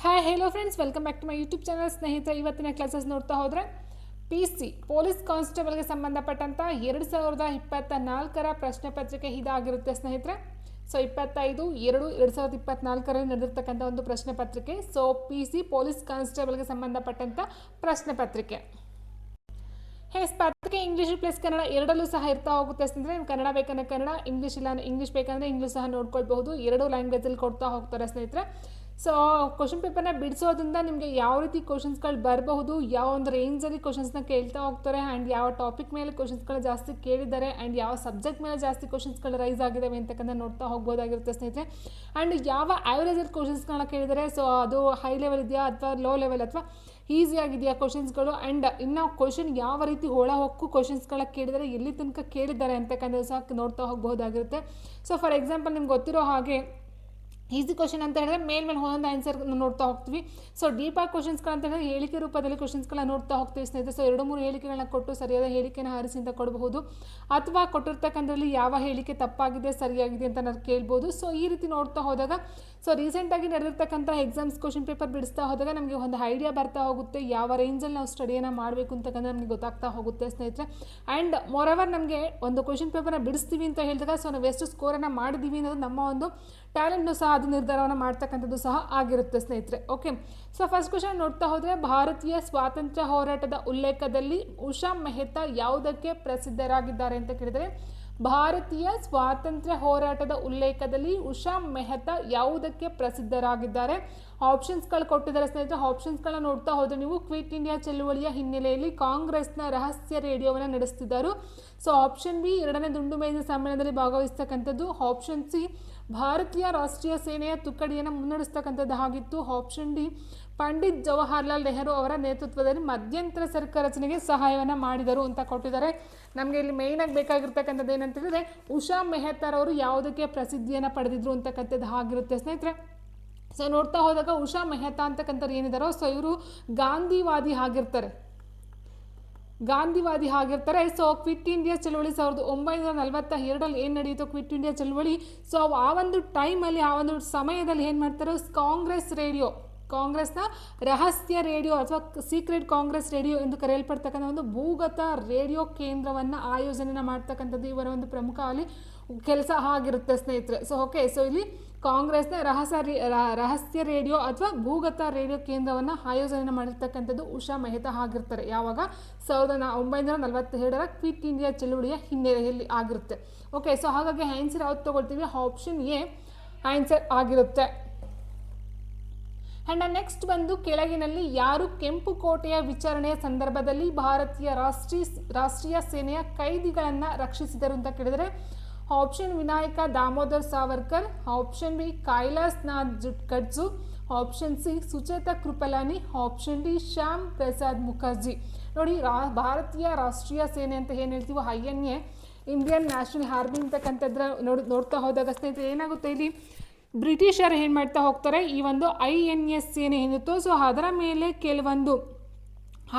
Hi hello friends, welcome back to my YouTube channel. ಸ್ನೇಹಿತರೆ, ಇವತ್ತಿನ classes ನೋಡ್ತಾ ಹೋದರೆ PC ಪೊಲೀಸ್ ಕಾನ್ಸ್ಟೇಬಲ್ಗೆ ಸಂಬಂಧಪಟ್ಟಂಥ 2024ರ ಪ್ರಶ್ನೆ ಪತ್ರಿಕೆ ಇದಾಗಿರುತ್ತೆ ಸ್ನೇಹಿತರೆ. ಸೊ 25/2/2024ರಲ್ಲಿ ನಡೆದಿರ್ತಕ್ಕಂಥ ಒಂದು ಪ್ರಶ್ನೆ ಪತ್ರಿಕೆ. ಸೊ PC ಪೊಲೀಸ್ ಕಾನ್ಸ್ಟೇಬಲ್ಗೆ ಸಂಬಂಧಪಟ್ಟಂಥ ಪ್ರಶ್ನೆ ಪತ್ರಿಕೆ. ಪತ್ರಿಕೆ ಇಂಗ್ಲೀಷ್ ಪ್ಲಸ್ ಕನ್ನಡ ಎರಡಲ್ಲೂ ಸಹ ಇರ್ತಾ ಹೋಗುತ್ತೆ ಸ್ನೇಹಿತರೆ. ಕನ್ನಡ ಬೇಕಂದ್ರೆ ಕನ್ನಡ, ಇಂಗ್ಲೀಷ್ ಇಲ್ಲ ಇಂಗ್ಲೀಷ್ ಬೇಕಂದ್ರೆ ಇಂಗ್ಲೀಷ್ ಸಹ ನೋಡ್ಕೊಳ್ಬಹುದು. ಎರಡು ಲ್ಯಾಂಗ್ವೇಜಲ್ಲಿ ಕೊಡ್ತಾ ಹೋಗ್ತಾರೆ ಸ್ನೇಹಿತರೆ. ಸೊ ಕ್ವಶನ್ ಪೇಪರ್ನ ಬಿಡಿಸೋದ್ರಿಂದ ನಿಮಗೆ ಯಾವ ರೀತಿ ಕ್ವಶನ್ಸ್ಗಳು ಬರಬಹುದು, ಯಾವ ಒಂದು ರೇಂಜಲ್ಲಿ ಕ್ವಶನ್ಸ್ನ ಕೇಳ್ತಾ ಹೋಗ್ತಾರೆ, ಆ್ಯಂಡ್ ಯಾವ ಟಾಪಿಕ್ ಮೇಲೆ ಕ್ವಶನ್ಸ್ಗಳು ಜಾಸ್ತಿ ಕೇಳಿದ್ದಾರೆ, ಆ್ಯಂಡ್ ಯಾವ ಸಬ್ಜೆಕ್ಟ್ ಮೇಲೆ ಜಾಸ್ತಿ ಕ್ವಶನ್ಸ್ಗಳು ರೈಸ್ ಆಗಿದ್ದಾವೆ ಅಂತಕ್ಕಂಥ ನೋಡ್ತಾ ಹೋಗ್ಬೋದಾಗಿರುತ್ತೆ ಸ್ನೇಹಿತರೆ. ಆ್ಯಂಡ್ ಯಾವ ಆ್ಯಾವ್ರೇಜಲ್ಲಿ ಕ್ವಶನ್ಸ್ಗಳನ್ನ ಕೇಳಿದ್ದಾರೆ, ಸೊ ಅದು ಹೈ ಲೆವೆಲ್ ಇದೆಯಾ ಅಥವಾ ಲೋ ಲೆವೆಲ್ ಅಥವಾ ಈಸಿ ಆಗಿದೆಯಾ ಕ್ವಶನ್ಸ್ಗಳು, ಆ್ಯಂಡ್ ಇನ್ನು ಕ್ವಶನ್ ಯಾವ ರೀತಿ ಒಳ ಹೊಕ್ಕು ಕ್ವಶನ್ಸ್ಗಳ ಕೇಳಿದರೆ ಎಲ್ಲಿ ತನಕ ಕೇಳಿದ್ದಾರೆ ಅಂತಕ್ಕಂಥದ್ದು ಸಹ ನೋಡ್ತಾ ಹೋಗ್ಬೋದಾಗಿರುತ್ತೆ. ಸೊ ಫಾರ್ ಎಕ್ಸಾಂಪಲ್ ನಿಮ್ಗೆ ಗೊತ್ತಿರೋ ಹಾಗೆ ಈಸಿ ಕ್ವಶನ್ ಅಂತ ಹೇಳಿದ್ರೆ ಮೇಲ್ಮೇಲೆ ಒಂದೊಂದು ಆನ್ಸರ್ ನೋಡ್ತಾ ಹೋಗ್ತೀವಿ. ಸೊ ಡೀಪಾಗಿ ಕ್ವಶನ್ಸ್ಗಳಂತ ಹೇಳಿದ್ರೆ ಹೇಳಿಕೆ ರೂಪದಲ್ಲಿ ಕ್ವಶನ್ಸ್ಗಳನ್ನ ನೋಡ್ತಾ ಹೋಗ್ತೀವಿ ಸ್ನೇಹಿತರೆ. ಸೊ 2-3 ಹೇಳಿಕೆಗಳನ್ನ ಕೊಟ್ಟು ಸರಿಯಾದ ಹೇಳಿಕೆನ ಆರಿಸಿ ಅಂತ ಕೊಡಬಹುದು, ಅಥವಾ ಕೊಟ್ಟಿರ್ತಕ್ಕಂಥದ್ರಲ್ಲಿ ಯಾವ ಹೇಳಿಕೆ ತಪ್ಪಾಗಿದೆ ಸರಿಯಾಗಿದೆ ಅಂತ ನಾವು ಕೇಳ್ಬೋದು. ಸೊ ಈ ರೀತಿ ನೋಡ್ತಾ ಹೋದಾಗ, ಸೊ ರೀಸೆಂಟಾಗಿ ನಡೆದಿರ್ತಕ್ಕಂಥ ಎಕ್ಸಾಮ್ಸ್ ಕ್ವಶನ್ ಪೇಪರ್ ಬಿಡಿಸ್ತಾ ಹೋದಾಗ ನಮಗೆ ಒಂದು ಐಡಿಯಾ ಬರ್ತಾ ಹೋಗುತ್ತೆ, ಯಾವ ರೇಂಜಲ್ಲಿ ನಾವು ಸ್ಟಡಿಯನ್ನು ಮಾಡಬೇಕು ಅಂತಕ್ಕಂಥ ನಮಗೆ ಗೊತ್ತಾಗ್ತಾ ಹೋಗುತ್ತೆ ಸ್ನೇಹಿತರೆ. ಆ್ಯಂಡ್ ಮೋರವರ್ ನಮಗೆ ಒಂದು ಕ್ವಶನ್ ಪೇಪರ್ನ ಬಿಡಿಸ್ತೀವಿ ಅಂತ ಹೇಳಿದಾಗ, ಸೊ ನಾವು ಎಷ್ಟು ಸ್ಕೋರನ್ನು ಮಾಡಿದ್ದೀವಿ ಅನ್ನೋದು ನಮ್ಮ ಒಂದು ಟ್ಯಾಲೆಂಟ್ನು ಸಹ ಅದು ನಿರ್ಧಾರವನ್ನು ಮಾಡ್ತಕ್ಕಂಥದ್ದು ಸಹ ಆಗಿರುತ್ತೆ ಸ್ನೇಹಿತರೆ. ಓಕೆ, ಸೊ ಫಸ್ಟ್ ಕ್ವಶನ್ ನೋಡ್ತಾ ಹೋದರೆ, ಭಾರತೀಯ ಸ್ವಾತಂತ್ರ್ಯ ಹೋರಾಟದ ಉಲ್ಲೇಖದಲ್ಲಿ ಉಷಾ ಮೆಹ್ತಾ ಯಾವುದಕ್ಕೆ ಪ್ರಸಿದ್ಧರಾಗಿದ್ದಾರೆ ಅಂತ ಕೇಳಿದರೆ, ಭಾರತೀಯ ಸ್ವಾತಂತ್ರ್ಯ ಹೋರಾಟದ ಉಲ್ಲೇಖದಲ್ಲಿ ಉಷಾ ಮೆಹ್ತಾ ಯಾವುದಕ್ಕೆ ಪ್ರಸಿದ್ಧರಾಗಿದ್ದಾರೆ? ಆಪ್ಷನ್ಸ್ಗಳು ಕೊಟ್ಟಿದ್ದಾರೆ ಸ್ನೇಹಿತರೆ. ಆಪ್ಷನ್ಸ್ಗಳನ್ನ ನೋಡ್ತಾ ಹೋದರೆ ನೀವು, ಕ್ವಿಟ್ ಇಂಡಿಯಾ ಚಳುವಳಿಯ ಹಿನ್ನೆಲೆಯಲ್ಲಿ ಕಾಂಗ್ರೆಸ್ನ ರಹಸ್ಯ ರೇಡಿಯೋವನ್ನು ನಡೆಸ್ತಿದ್ದರು. ಸೊ ಆಪ್ಷನ್ ಬಿ, ಎರಡನೇ ದುಂಡು ಮೇಜಿನ ಸಮ್ಮೇಳನದಲ್ಲಿ ಭಾಗವಹಿಸ್ತಕ್ಕಂಥದ್ದು. ಆಪ್ಷನ್ ಸಿ, ಭಾರತೀಯ ರಾಷ್ಟ್ರೀಯ ಸೇನೆಯ ತುಕಡಿಯನ್ನು ಮುನ್ನಡೆಸ್ತಕ್ಕಂಥದ್ದು ಆಗಿತ್ತು. ಆಪ್ಷನ್ ಡಿ, ಪಂಡಿತ್ ಜವಾಹರ್ಲಾಲ್ ನೆಹರು ಅವರ ನೇತೃತ್ವದಲ್ಲಿ ಮಧ್ಯಂತರ ಸರ್ಕಾರ ರಚನೆಗೆ ಸಹಾಯವನ್ನು ಮಾಡಿದರು ಅಂತ ಕೊಟ್ಟಿದ್ದಾರೆ. ನಮಗೆ ಇಲ್ಲಿ ಮೇಯ್ನಾಗಿ ಬೇಕಾಗಿರ್ತಕ್ಕಂಥದ್ದು ಏನಂತ ಹೇಳಿದ್ರೆ, ಉಷಾ ಮೆಹ್ತಾರವರು ಯಾವುದಕ್ಕೆ ಪ್ರಸಿದ್ಧಿಯನ್ನು ಪಡೆದಿದ್ರು ಅಂತಕ್ಕಂಥದ್ದು ಆಗಿರುತ್ತೆ ಸ್ನೇಹಿತರೆ. ಸೊ ನೋಡ್ತಾ ಹೋದಾಗ ಉಷಾ ಮೆಹ್ತಾ ಅಂತಕ್ಕಂಥವ್ರು ಏನಿದಾರೋ, ಸೊ ಇವರು ಗಾಂಧಿವಾದಿ ಆಗಿರ್ತಾರೆ. ಸೊ ಕ್ವಿಟ್ ಇಂಡಿಯಾ ಚಳವಳಿ 1942 ಏನು ನಡೆಯಿತು ಕ್ವಿಟ್ ಇಂಡಿಯಾ ಚಳವಳಿ. ಸೊ ಆ ಒಂದು ಟೈಮಲ್ಲಿ, ಆ ಒಂದು ಸಮಯದಲ್ಲಿ ಏನು ಮಾಡ್ತಾರೆ, ಕಾಂಗ್ರೆಸ್ನ ರಹಸ್ಯ ರೇಡಿಯೋ ಅಥವಾ ಸೀಕ್ರೆಟ್ ಕಾಂಗ್ರೆಸ್ ರೇಡಿಯೋ ಎಂದು ಕರೆಯಲ್ಪಡ್ತಕ್ಕಂಥ ಒಂದು ಭೂಗತ ರೇಡಿಯೋ ಕೇಂದ್ರವನ್ನು ಆಯೋಜನೆ ಮಾಡ್ತಕ್ಕಂಥದ್ದು ಇವರ ಒಂದು ಪ್ರಮುಖ ಅಲ್ಲಿ ಕೆಲಸ ಆಗಿರುತ್ತೆ ಸ್ನೇಹಿತರೆ. ಸೊ ಓಕೆ, ಸೊ ಇಲ್ಲಿ ಕಾಂಗ್ರೆಸ್ನ ರಹಸ್ಯ ರೇಡಿಯೋ ಅಥವಾ ಭೂಗತ ರೇಡಿಯೋ ಕೇಂದ್ರವನ್ನು ಆಯೋಜನೆ ಮಾಡಿರ್ತಕ್ಕಂಥದ್ದು ಉಷಾ ಮೆಹ್ತಾ ಆಗಿರ್ತಾರೆ. ಯಾವಾಗ 1942ರ ಕ್ವಿಟ್ ಇಂಡಿಯಾ ಚಳುವಳಿಯ ಹಿನ್ನೆಲೆಯಲ್ಲಿ ಆಗಿರುತ್ತೆ. ಓಕೆ, ಸೊ ಹಾಗಾಗಿ ಆನ್ಸರ್ ಯಾವ್ದು ತಗೊಳ್ತೀವಿ? ಆಪ್ಷನ್ ಎ ಆನ್ಸರ್ ಆಗಿರುತ್ತೆ. ಆ್ಯಂಡ್ ನೆಕ್ಸ್ಟ್ ಬಂದು, ಕೆಳಗಿನಲ್ಲಿ ಯಾರು ಕೆಂಪು ಕೋಟೆಯ ವಿಚಾರಣೆಯ ಸಂದರ್ಭದಲ್ಲಿ ಭಾರತೀಯ ರಾಷ್ಟ್ರೀಯ ಸೇನೆಯ ಕೈದಿಗಳನ್ನು ರಕ್ಷಿಸಿದರು ಅಂತ ಕೇಳಿದರೆ, option Vinayak Damodar Savarkar, option B Kailash Nath Khadse, option C Sucheta Kripalani, option D Shyam Prasad Mukherjee. ನೋಡಿ, ಭಾರತೀಯ ರಾಷ್ಟ್ರೀಯ ಸೇನೆ ಅಂತ ಏನು ಹೇಳ್ತೀವೋ, INA ಇಂಡಿಯನ್ ನ್ಯಾಷನಲ್ ಆರ್ಮಿ ಅಂತಕ್ಕಂಥದ್ರ ನೋಡ್ತಾ ಹೋದಾಗ ಸ್ನೇಹಿತರೆ ಏನಾಗುತ್ತೆ, ಇಲ್ಲಿ ಬ್ರಿಟಿಷರು ಏನು ಮಾಡ್ತಾ ಹೋಗ್ತಾರೆ, ಈ ಒಂದು INA ಸೇನೆ ಏನಿತ್ತು, ಸೊ ಅದರ ಮೇಲೆ ಕೆಲವೊಂದು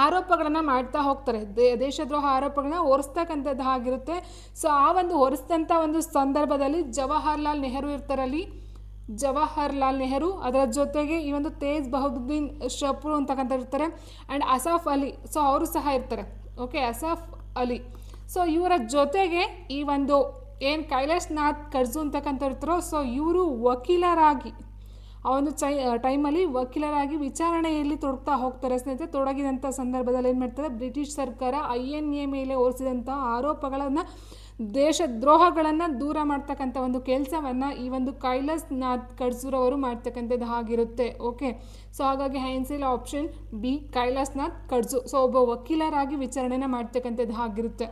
ಆರೋಪಗಳನ್ನು ಮಾಡ್ತಾ ಹೋಗ್ತಾರೆ, ದೇಶದ್ರೋಹ ಆರೋಪಗಳನ್ನ ಹೊರಿಸ್ತಕ್ಕಂಥದ್ದು ಆಗಿರುತ್ತೆ. ಸೊ ಆ ಒಂದು ಹೊರಿಸಿದಂಥ ಒಂದು ಸಂದರ್ಭದಲ್ಲಿ ಜವಾಹರ್ಲಾಲ್ ನೆಹರು ಅದರ ಜೊತೆಗೆ ಈ ಒಂದು ತೇಜ್ ಬಹದ್ದೂನ್ ಶಪ್ರು ಅಂತಕ್ಕಂಥ ಇರ್ತಾರೆ, ಆ್ಯಂಡ್ ಅಸಾಫ್ ಅಲಿ, ಸೊ ಅವರು ಸಹ ಇರ್ತಾರೆ. ಓಕೆ, ಅಸಾಫ್ ಅಲಿ, ಸೊ ಇವರ ಜೊತೆಗೆ ಈ ಒಂದು ಏನು ಕೈಲಾಶ್ ನಾಥ್ ಖಡ್ಸೆ ಅಂತಕ್ಕಂಥ ಇರ್ತಾರೋ, ಸೊ ಇವರು ವಕೀಲರಾಗಿ ಆ ಒಂದು ಟೈಮಲ್ಲಿ ವಕೀಲರಾಗಿ ವಿಚಾರಣೆಯಲ್ಲಿ ತೊಡಗ್ತಾ ಹೋಗ್ತಾರೆ ಸ್ನೇಹಿತರೆ. ತೊಡಗಿದಂಥ ಸಂದರ್ಭದಲ್ಲಿ ಏನು ಮಾಡ್ತಾರೆ, ಬ್ರಿಟಿಷ್ ಸರ್ಕಾರ INA ಮೇಲೆ ಹೊರಿಸಿದಂಥ ಆರೋಪಗಳನ್ನು, ದೇಶದ್ರೋಹಗಳನ್ನು ದೂರ ಮಾಡ್ತಕ್ಕಂಥ ಒಂದು ಕೆಲಸವನ್ನು ಈ ಒಂದು ಕೈಲಾಶ್ ನಾಥ್ ಖಡ್ಸೆರವರು ಮಾಡ್ತಕ್ಕಂಥದ್ದು ಆಗಿರುತ್ತೆ. ಓಕೆ, ಸೊ ಹಾಗಾಗಿ answer option B Kailash Nath Khadse. So ಒಬ್ಬ ವಕೀಲರಾಗಿ ವಿಚಾರಣೆನ ಮಾಡ್ತಕ್ಕಂಥದ್ದು ಆಗಿರುತ್ತೆ.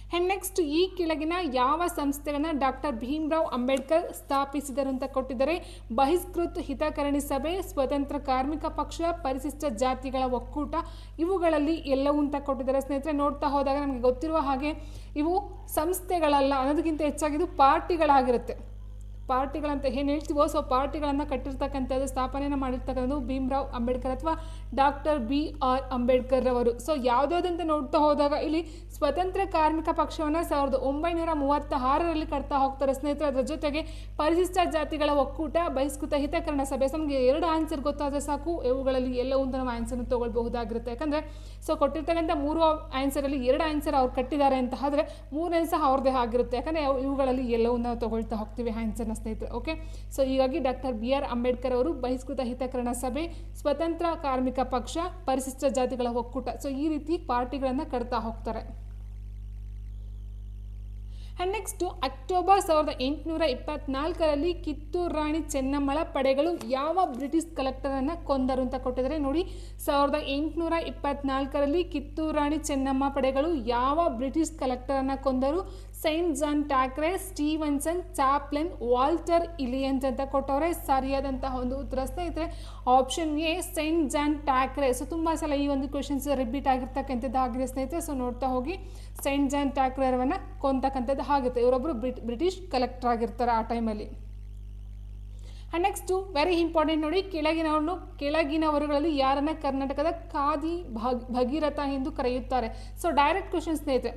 ಆ್ಯಂಡ್ ನೆಕ್ಸ್ಟ್, ಈ ಕೆಳಗಿನ ಯಾವ ಸಂಸ್ಥೆಗಳನ್ನು ಡಾಕ್ಟರ್ ಭೀಮ್ರಾವ್ ಅಂಬೇಡ್ಕರ್ ಸ್ಥಾಪಿಸಿದರು ಅಂತ ಕೊಟ್ಟಿದ್ದಾರೆ? ಬಹಿಷ್ಕೃತ ಹಿತಕರಣಿ ಸಭೆ, ಸ್ವತಂತ್ರ ಕಾರ್ಮಿಕ ಪಕ್ಷ, ಪರಿಶಿಷ್ಟ ಜಾತಿಗಳ ಒಕ್ಕೂಟ, ಇವುಗಳಲ್ಲಿ ಎಲ್ಲವೂ ಅಂತ ಕೊಟ್ಟಿದ್ದಾರೆ ಸ್ನೇಹಿತರೆ. ನೋಡ್ತಾ ಹೋದಾಗ ನಮಗೆ ಗೊತ್ತಿರುವ ಹಾಗೆ ಇವು ಸಂಸ್ಥೆಗಳಲ್ಲ, ಅನ್ನೋದಕ್ಕಿಂತ ಹೆಚ್ಚಾಗಿ ಇದು ಪಾರ್ಟಿಗಳಾಗಿರುತ್ತೆ. ಪಾರ್ಟಿಗಳಂತ ಏನು ಹೇಳ್ತೀವೋ ಸೊ ಪಾರ್ಟಿಗಳನ್ನು ಕಟ್ಟಿರ್ತಕ್ಕಂಥದ್ದು ಸ್ಥಾಪನೆಯನ್ನು ಮಾಡಿರ್ತಕ್ಕಂಥದ್ದು ಭೀಮ್ರಾವ್ ಅಂಬೇಡ್ಕರ್ ಅಥವಾ ಡಾಕ್ಟರ್ BR ಅಂಬೇಡ್ಕರ್ ಅವರು. ಸೊ ಯಾವುದ್ಯಾವುದಂತ ನೋಡ್ತಾ ಹೋದಾಗ ಇಲ್ಲಿ ಸ್ವತಂತ್ರ ಕಾರ್ಮಿಕ ಪಕ್ಷವನ್ನು 1936ರಲ್ಲಿ ಕಟ್ತಾ ಹೋಗ್ತಾರೆ ಸ್ನೇಹಿತರೆ. ಅದರ ಜೊತೆಗೆ ಪರಿಶಿಷ್ಟ ಜಾತಿಗಳ ಒಕ್ಕೂಟ, ಬಹಿಷ್ಕೃತ ಹಿತಕರಣ ಸಭೆ. ಸೊ ನಮಗೆ 2 ಆನ್ಸರ್ ಗೊತ್ತಾದರೆ ಸಾಕು, ಇವುಗಳಲ್ಲಿ ಎಲ್ಲವೂ ನಾವು ಆನ್ಸರ್ನ ತೊಗೊಳ್ಬಹುದಾಗಿರುತ್ತೆ. ಯಾಕಂದರೆ ಸೊ ಕೊಟ್ಟಿರ್ತಕ್ಕಂಥ 3 ಆನ್ಸರಲ್ಲಿ 2 ಆನ್ಸರ್ ಅವ್ರು ಕಟ್ಟಿದ್ದಾರೆ ಅಂತ ಆದರೆ 3ನೇ ಸಹ ಅವ್ರದ್ದೇ ಆಗಿರುತ್ತೆ. ಯಾಕಂದರೆ ಇವುಗಳಲ್ಲಿ ಎಲ್ಲವೂ ನಾವು ತೊಗೊಳ್ತಾ ಹೋಗ್ತೀವಿ ಆನ್ಸರ್ನ ಸ್ನೇಹಿತರೆ. ಓಕೆ, ಸೊ ಹೀಗಾಗಿ ಡಾಕ್ಟರ್ BR ಅಂಬೇಡ್ಕರ್ ಅವರು ಬಹಿಷ್ಕೃತ ಹಿತಕರಣ ಸಭೆ, ಸ್ವತಂತ್ರ ಕಾರ್ಮಿಕ ಪಕ್ಷ, ಪರಿಶಿಷ್ಟ ಜಾತಿಗಳ ಒಕ್ಕೂಟ, ಸೊ ಈ ರೀತಿ ಪಾರ್ಟಿಗಳನ್ನು ಕಟ್ತಾ ಹೋಗ್ತಾರೆ. And next October 1824ರಲ್ಲಿ Kittur Rani ಚೆನ್ನಮ್ಮಳ ಪಡೆಗಳು ಯಾವ ಬ್ರಿಟಿಷ್ ಕಲೆಕ್ಟರನ್ನು ಕೊಂದರು ಅಂತ ಕೊಟ್ಟಿದ್ದಾರೆ ನೋಡಿ. 1824ರಲ್ಲಿ ಕಿತ್ತೂರು ರಾಣಿ ಚೆನ್ನಮ್ಮ ಪಡೆಗಳು ಯಾವ ಬ್ರಿಟಿಷ್ ಕಲೆಕ್ಟರನ್ನು ಕೊಂದರು? Saint John Thackeray, Stevenson, Chaplin, Walter ಇಲಿಯನ್ಸ್ ಅಂತ ಕೊಟ್ಟವ್ರೆ. ಸರಿಯಾದಂತಹ ಒಂದು ಉತ್ತರ ಸ್ನೇಹಿತರೆ option A Saint John Thackeray. So ತುಂಬ ಸಲ ಈ ಒಂದು ಕ್ವೆಶನ್ಸ್ ರಿಪೀಟ್ ಆಗಿರ್ತಕ್ಕಂಥದ್ದು ಆಗಿದೆ ಸ್ನೇಹಿತರೆ. ಸೊ ನೋಡ್ತಾ ಹೋಗಿ, ಸೈಂಟ್ ಜಾನ್ ಟ್ಯಾಕ್ರೆ ಅವರನ್ನು ಕೊಂತಕ್ಕಂಥದ್ದು ಆಗುತ್ತೆ. ಇವರೊಬ್ಬರು ಬ್ರಿಟಿಷ್ ಕಲೆಕ್ಟರ್ ಆಗಿರ್ತಾರೆ ಆ ಟೈಮಲ್ಲಿ. ಆ್ಯಂಡ್ ನೆಕ್ಸ್ಟು ವೆರಿ ಇಂಪಾರ್ಟೆಂಟ್ ನೋಡಿ, ಕೆಳಗಿನವರುಗಳಲ್ಲಿ ಯಾರನ್ನ ಕರ್ನಾಟಕದ ಖಾದಿ ಭಗೀರಥ ಎಂದು ಕರೆಯುತ್ತಾರೆ? ಸೊ ಡೈರೆಕ್ಟ್ ಕ್ವೆಶನ್ ಸ್ನೇಹಿತರೆ,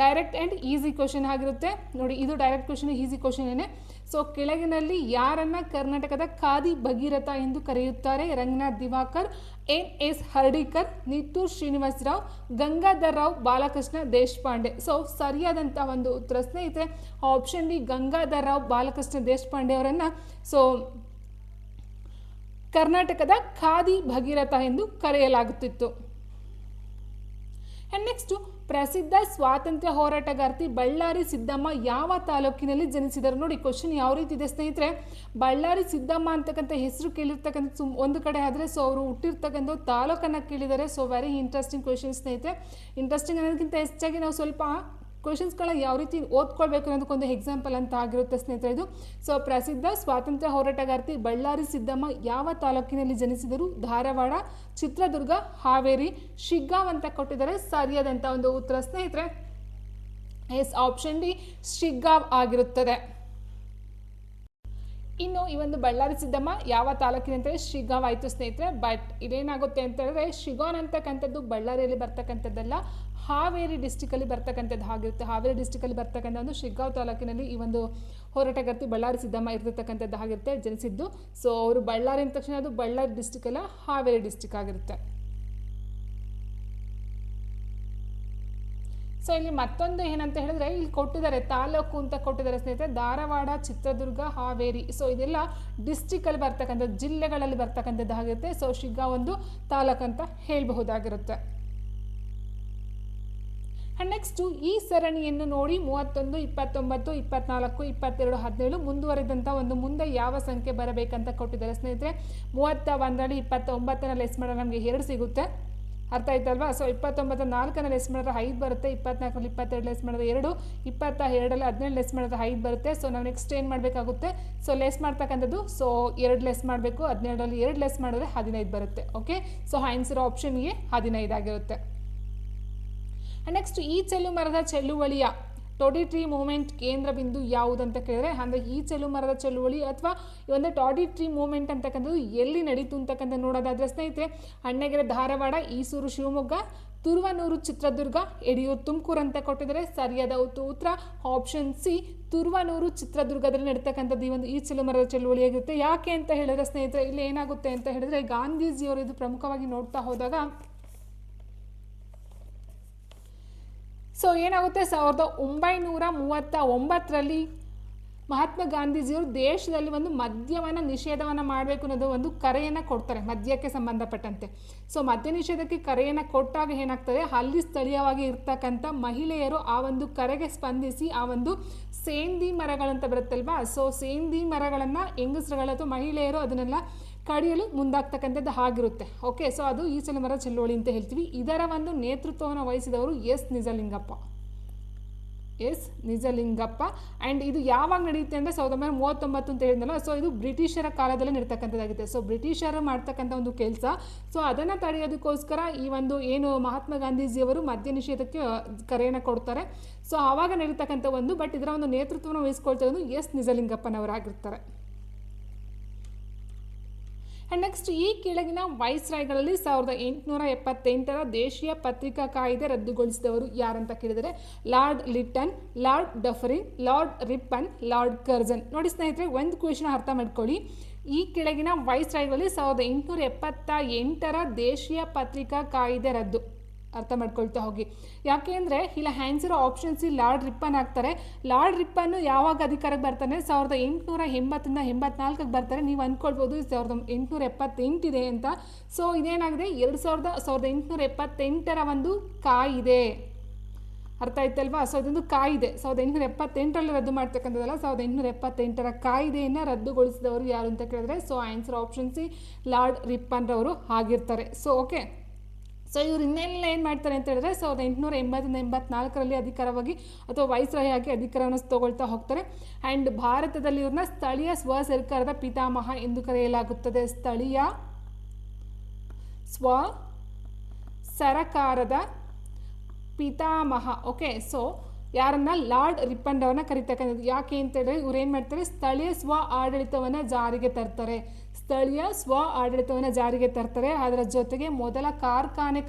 ಡೈರೆಕ್ಟ್ ಆ್ಯಂಡ್ ಈಸಿ ಕ್ವೆಶನ್ ಆಗಿರುತ್ತೆ ನೋಡಿ. ಇದು ಡೈರೆಕ್ಟ್ ಕ್ವೆಶನ್, ಈಸಿ ಕ್ವೆಶನ್ ಏನೇ. ಸೊ ಕೆಳಗಿನಲ್ಲಿ ಯಾರನ್ನ ಕರ್ನಾಟಕದ ಖಾದಿ ಭಗೀರಥ ಎಂದು ಕರೆಯುತ್ತಾರೆ? ರಂಗನಾಥ್ ದಿವಾಕರ್, NS ಹರ್ಡಿಕರ್, ನಿಟ್ಟೂರ್ ಶ್ರೀನಿವಾಸ ರಾವ್, ಗಂಗಾಧರ್ ರಾವ್, ಬಾಲಕೃಷ್ಣ ದೇಶಪಾಂಡೆ. ಸೊ ಸರಿಯಾದಂಥ ಒಂದು ಉತ್ತರ ಸ್ನೇಹಿತರೆ ಆಪ್ಷನ್ ಡಿ ಗಂಗಾಧರ್ ರಾವ್ ಬಾಲಕೃಷ್ಣ ದೇಶಪಾಂಡೆ ಅವರನ್ನು ಸೊ ಕರ್ನಾಟಕದ ಖಾದಿ ಭಗೀರಥ ಎಂದು ಕರೆಯಲಾಗುತ್ತಿತ್ತು. ಆ್ಯಂಡ್ ನೆಕ್ಸ್ಟು ಪ್ರಸಿದ್ಧ ಸ್ವಾತಂತ್ರ್ಯ ಹೋರಾಟಗಾರ್ತಿ ಬಳ್ಳಾರಿ ಸಿದ್ದಮ್ಮ ಯಾವ ತಾಲೂಕಿನಲ್ಲಿ ಜನಿಸಿದರು? ನೋಡಿ ಕ್ವಶನ್ ಯಾವ ರೀತಿ ಇದೆ ಸ್ನೇಹಿತರೆ. ಬಳ್ಳಾರಿ ಸಿದ್ದಮ್ಮ ಅಂತಕ್ಕಂಥ ಹೆಸರು ಕೇಳಿರ್ತಕ್ಕಂಥ ಒಂದು ಕಡೆ ಆದರೆ ಸೊ ಅವರು ಹುಟ್ಟಿರ್ತಕ್ಕಂಥ ತಾಲೂಕನ್ನು ಕೇಳಿದ್ದಾರೆ. ಸೊ ವೆರಿ ಇಂಟ್ರೆಸ್ಟಿಂಗ್ ಕ್ವೆಶನ್ ಸ್ನೇಹಿತರೆ. ಇಂಟ್ರೆಸ್ಟಿಂಗ್ ಅನ್ನೋದಕ್ಕಿಂತ ಹೆಚ್ಚಾಗಿ ನಾವು ಸ್ವಲ್ಪ ಕ್ವೆಶನ್ಸ್ಗಳ ಯಾವ ರೀತಿ ಓದ್ಕೊಳ್ಬೇಕು ಅನ್ನೋದಕ್ಕೊಂದು ಎಕ್ಸಾಂಪಲ್ ಅಂತ ಆಗಿರುತ್ತೆ ಸ್ನೇಹಿತರೆ ಇದು. ಸೊ ಪ್ರಸಿದ್ಧ ಸ್ವಾತಂತ್ರ್ಯ ಹೋರಾಟಗಾರ್ತಿ ಬಳ್ಳಾರಿ ಸಿದ್ದಮ್ಮ ಯಾವ ತಾಲೂಕಿನಲ್ಲಿ ಜನಿಸಿದರು? ಧಾರವಾಡ, ಚಿತ್ರದುರ್ಗ, ಹಾವೇರಿ, ಶಿಗ್ಗಾಂವ್ ಅಂತ ಕೊಟ್ಟಿದ್ದಾರೆ. ಸರಿಯಾದಂಥ ಒಂದು ಉತ್ತರ ಸ್ನೇಹಿತರೆ ಎಸ್ ಆಪ್ಷನ್ ಡಿ ಶಿಗ್ಗಾಂವ್ ಆಗಿರುತ್ತದೆ. ಇನ್ನು ಈ ಒಂದು ಬಳ್ಳಾರಿ ಸಿದ್ದಮ್ಮ ಯಾವ ತಾಲೂಕಿನಂತೇಳಿ ಶಿಗ್ಗಾಂವ್ ಆಯಿತು ಸ್ನೇಹಿತರೆ. ಬಟ್ ಇದೇನಾಗುತ್ತೆ ಅಂತ ಹೇಳಿದ್ರೆ ಶಿಗಾನ್ ಅಂತಕ್ಕಂಥದ್ದು ಬಳ್ಳಾರಿಯಲ್ಲಿ ಬರ್ತಕ್ಕಂಥದ್ದಲ್ಲ, ಹಾವೇರಿ ಡಿಸ್ಟಿಕಲ್ಲಿ ಬರ್ತಕ್ಕಂಥದ್ದು ಆಗಿರುತ್ತೆ. ಹಾವೇರಿ ಡಿಸ್ಟಿಕಲ್ಲಿ ಬರ್ತಕ್ಕಂಥ ಒಂದು ಶಿಗ್ಗಾಂವ್ ತಾಲೂಕಿನಲ್ಲಿ ಈ ಒಂದು ಹೋರಾಟಗಾರ್ತಿ ಬಳ್ಳಾರಿ ಸಿದ್ದಮ್ಮ ಇರತಕ್ಕಂಥದ್ದು ಆಗಿರುತ್ತೆ ಜನಿಸಿದ್ದು. ಸೊ ಅವರು ಬಳ್ಳಾರಿ ಅಂದ ತಕ್ಷಣ ಅದು ಬಳ್ಳಾರಿ ಡಿಸ್ಟಿಕ್ ಅಲ್ಲ, ಹಾವೇರಿ ಡಿಸ್ಟಿಕ್ ಆಗಿರುತ್ತೆ. ಸೊ ಇಲ್ಲಿ ಮತ್ತೊಂದು ಏನಂತ ಹೇಳಿದ್ರೆ ಇಲ್ಲಿ ಕೊಟ್ಟಿದ್ದಾರೆ ತಾಲೂಕು ಅಂತ ಕೊಟ್ಟಿದ್ದಾರೆ ಸ್ನೇಹಿತರೆ. ಧಾರವಾಡ, ಚಿತ್ರದುರ್ಗ, ಹಾವೇರಿ. ಸೊ ಇದೆಲ್ಲ ಡಿಸ್ಟಿಕಲ್ಲಿ ಬರ್ತಕ್ಕಂಥದ್ದು, ಜಿಲ್ಲೆಗಳಲ್ಲಿ ಬರ್ತಕ್ಕಂಥದ್ದು ಆಗಿರುತ್ತೆ. ಸೊ ಶಿಗ್ಗಾಂವ್ ಒಂದು ತಾಲೂಕು ಅಂತ ಹೇಳಬಹುದಾಗಿರುತ್ತೆ. ಆ್ಯಂಡ್ ನೆಕ್ಸ್ಟು ಈ ಸರಣಿಯನ್ನು ನೋಡಿ 31, 29, 24, 22, 17 ಮುಂದುವರೆದಂಥ ಒಂದು ಮುಂದೆ ಯಾವ ಸಂಖ್ಯೆ ಬರಬೇಕಂತ ಕೊಟ್ಟಿದ್ದಾರೆ ಸ್ನೇಹಿತರೆ. 31ರಲ್ಲಿ 29ನ ಲೆಸ್ ಮಾಡಿದ್ರೆ ನಮಗೆ 2 ಸಿಗುತ್ತೆ, ಅರ್ಥ ಆಯ್ತಲ್ವಾ. ಸೊ 29 4ನ ಲೆಸ್ ಮಾಡಿದ್ರೆ 5 ಬರುತ್ತೆ, 24ರಲ್ಲಿ 22 ಲೆಸ್ ಮಾಡಿದ್ರೆ 2, 22ರಲ್ಲಿ 17 ಲೆಸ್ ಮಾಡಿದ್ರೆ 5 ಬರುತ್ತೆ. ಸೊ ನಾವು ನೆಕ್ಸ್ಟ್ ಏನು ಮಾಡಬೇಕಾಗುತ್ತೆ? ಸೊ ಲೆಸ್ ಮಾಡ್ತಕ್ಕಂಥದ್ದು ಸೊ 2 ಲೆಸ್ ಮಾಡಬೇಕು, 17ರಲ್ಲಿ 2 ಲೆಸ್ ಮಾಡಿದ್ರೆ 15 ಬರುತ್ತೆ. Okay, so answer option A 15 ಆಗಿರುತ್ತೆ. ನೆಕ್ಸ್ಟ್ ಈ ಚೆಲ್ಲುಮರದ ಚಳುವಳಿಯ ಟೊಡಿಟ್ರಿ ಮೂವ್ಮೆಂಟ್ ಕೇಂದ್ರ ಬಿಂದು ಯಾವುದಂತ ಕೇಳಿದ್ರೆ, ಅಂದರೆ ಈ ಚೆಲ್ಲುಮರದ ಚಳುವಳಿ ಅಥವಾ ಈ ಒಂದು ಟೊಡಿಟ್ರಿ ಮೂವ್ಮೆಂಟ್ ಅಂತಕ್ಕಂಥದ್ದು ಎಲ್ಲಿ ನಡೀತು ಅಂತಕ್ಕಂಥ ನೋಡೋದಾದ್ರೆ ಸ್ನೇಹಿತರೆ ಅಣ್ಣಗೆರೆ ಧಾರವಾಡ, ಈಸೂರು ಶಿವಮೊಗ್ಗ, ತುರುವನೂರು ಚಿತ್ರದುರ್ಗ, ಯಡಿಯೂರು ತುಮಕೂರು ಅಂತ ಕೊಟ್ಟಿದ್ದಾರೆ. ಸರಿಯಾದ ಉತ್ತರ ಆಪ್ಷನ್ ಸಿ ತುರುವನೂರು ಚಿತ್ರದುರ್ಗದಲ್ಲಿ ನಡೀತಕ್ಕಂಥದ್ದು ಈ ಒಂದು ಈ ಚೆಲ್ಲುಮರದ ಚಳುವಳಿಯಾಗಿರುತ್ತೆ. ಯಾಕೆ ಅಂತ ಹೇಳಿದ್ರೆ ಸ್ನೇಹಿತರೆ ಇಲ್ಲಿ ಏನಾಗುತ್ತೆ ಅಂತ ಹೇಳಿದ್ರೆ ಗಾಂಧೀಜಿಯವರು ಇದು ಪ್ರಮುಖವಾಗಿ ನೋಡ್ತಾ ಹೋದಾಗ ಸೊ ಏನಾಗುತ್ತೆ 1939ರಲ್ಲಿ ಮಹಾತ್ಮ ಗಾಂಧೀಜಿಯವರು ದೇಶದಲ್ಲಿ ಒಂದು ಮದ್ಯವನ್ನು ನಿಷೇಧವನ್ನು ಮಾಡಬೇಕು ಅನ್ನೋದು ಒಂದು ಕರೆಯನ್ನು ಕೊಡ್ತಾರೆ ಮದ್ಯಕ್ಕೆ ಸಂಬಂಧಪಟ್ಟಂತೆ. ಸೊ ಮದ್ಯ ನಿಷೇಧಕ್ಕೆ ಕರೆಯನ್ನು ಕೊಟ್ಟಾಗ ಏನಾಗ್ತದೆ, ಅಲ್ಲಿ ಸ್ಥಳೀಯವಾಗಿ ಇರ್ತಕ್ಕಂಥ ಮಹಿಳೆಯರು ಆ ಒಂದು ಕರೆಗೆ ಸ್ಪಂದಿಸಿ ಆ ಒಂದು ಸೇಂದಿ ಮರಗಳಂತ ಬರುತ್ತಲ್ವಾ, ಸೊ ಸೇಂದಿ ಮರಗಳನ್ನು ಹೆಂಗಸರುಗಳು ಅಥವಾ ಮಹಿಳೆಯರು ಅದನ್ನೆಲ್ಲ ಕಡಿಯಲು ಮುಂದಾಗ್ತಕ್ಕಂಥದ್ದು ಆಗಿರುತ್ತೆ. ಓಕೆ, ಸೊ ಅದು ಈ ಚೆಲ್ಲುಮರ ಚಳುವಳಿ ಅಂತ ಹೇಳ್ತೀವಿ. ಇದರ ಒಂದು ನೇತೃತ್ವವನ್ನು ವಹಿಸಿದವರು S Nijalingappa. S Nijalingappa. And ಇದು ಯಾವಾಗ ನಡೆಯುತ್ತೆ ಅಂದರೆ 1939 ಅಂತ ಹೇಳಿದ್ನಲ್ಲ, ಸೊ ಇದು ಬ್ರಿಟಿಷರ ಕಾಲದಲ್ಲಿ ನಡೀತಕ್ಕಂಥದ್ದಾಗಿದೆ. ಸೊ ಬ್ರಿಟಿಷರು ಮಾಡ್ತಕ್ಕಂಥ ಒಂದು ಕೆಲಸ, ಸೊ ಅದನ್ನು ತಡೆಯೋದಕ್ಕೋಸ್ಕರ ಈ ಒಂದು ಏನು ಮಹಾತ್ಮ ಗಾಂಧೀಜಿಯವರು ಮದ್ಯ ನಿಷೇಧಕ್ಕೆ ಕರೆಯನ್ನು ಕೊಡ್ತಾರೆ. ಸೊ ಆವಾಗ ನಡೀತಕ್ಕಂಥ ಒಂದು, ಬಟ್ ಇದರ ಒಂದು ನೇತೃತ್ವವನ್ನು ವಹಿಸ್ಕೊಳ್ತಾ ಇರೋದು ಎಸ್ ನಿಜಲಿಂಗಪ್ಪನವರಾಗಿರ್ತಾರೆ. ಆ್ಯಂಡ್ ನೆಕ್ಸ್ಟ್, ಈ ಕೆಳಗಿನ ವೈಸ್ರಾಯ್ಗಳಲ್ಲಿ 1878 ದೇಶೀಯ ಪತ್ರಿಕಾ ಕಾಯ್ದೆ ರದ್ದುಗೊಳಿಸಿದವರು ಯಾರಂತ ಕೇಳಿದರೆ Lord Lytton, Lord Dufferin, Lord Ripon, Lord Curzon. ನೋಡಿ ಸ್ನೇಹಿತರೆ, ಒಂದು ಕ್ವೆಶ್ಚನ್ ಅರ್ಥ ಮಾಡ್ಕೊಳ್ಳಿ. ಈ ಕೆಳಗಿನ ವೈಸ್ರಾಯ್ಗಳಲ್ಲಿ 1878 ದೇಶೀಯ ಪತ್ರಿಕಾ ಕಾಯ್ದೆ ರದ್ದು. ಅರ್ಥ ಮಾಡ್ಕೊಳ್ತಾ ಹೋಗಿ. ಯಾಕೆ ಅಂದರೆ ಇಲ್ಲಿ answer option C lord Ripon ಆಗ್ತಾರೆ. ಲಾರ್ಡ್ ರಿಪ್ಪನ್ನು ಯಾವಾಗ ಅಧಿಕಾರಕ್ಕೆ ಬರ್ತಾನೆ? 1880 84 ಬರ್ತಾರೆ. ನೀವು ಅಂದ್ಕೊಳ್ಬೋದು 1878 ಇದೆ ಅಂತ. ಸೊ ಇದೇನಾಗಿದೆ, 1878 ಒಂದು ಕಾಯಿದೆ. ಅರ್ಥ ಆಯ್ತಲ್ವಾ? ಸೊ ಇದೊಂದು ಕಾಯಿದೆ 1878 ರದ್ದು ಮಾಡ್ತಕ್ಕಂಥದ್ದಲ್ಲ, 1878 ಕಾಯ್ದೆಯನ್ನು ರದ್ದುಗೊಳಿಸಿದವರು ಯಾರು ಅಂತ ಕೇಳಿದ್ರೆ, so answer option C lord Ripon ರವರು ಆಗಿರ್ತಾರೆ. ಸೊ ಓಕೆ, ಸೊ ಇವ್ರು ಇನ್ನೆಲ್ಲ ಏನು ಮಾಡ್ತಾರೆ ಅಂತ ಹೇಳಿದ್ರೆ 1880 ಅಧಿಕಾರವಾಗಿ ಅಥವಾ ವೈಸ್ರಾಯ್ ಆಗಿ ಅಧಿಕಾರವನ್ನು ತಗೊಳ್ತಾ ಹೋಗ್ತಾರೆ. ಆ್ಯಂಡ್ ಭಾರತದಲ್ಲಿ ಇವ್ರನ್ನ ಸ್ಥಳೀಯ ಸ್ವ ಸರ್ಕಾರದ ಪಿತಾಮಹ ಎಂದು ಕರೆಯಲಾಗುತ್ತದೆ. ಸ್ಥಳೀಯ ಸ್ವ ಸರಕಾರದ ಪಿತಾಮಹ. ಓಕೆ, ಸೊ ಯಾರನ್ನ ಲಾರ್ಡ್ ರಿಪ್ಪನ್ ಅವ್ರನ್ನ ಕರಿತಕ್ಕಂಥದ್ದು. ಯಾಕೆ ಅಂತ ಹೇಳಿದ್ರೆ ಇವ್ರು ಏನು ಮಾಡ್ತಾರೆ, ಸ್ಥಳೀಯ ಸ್ವ ಆಡಳಿತವನ್ನು ಜಾರಿಗೆ ತರ್ತಾರೆ. ಸ್ಥಳೀಯ ಸ್ವ ಆಡಳಿತವನ್ನು ಜಾರಿಗೆ ತರ್ತಾರೆ. ಅದರ ಜೊತೆಗೆ ಮೊದಲ ಕಾರ್ಖಾನೆ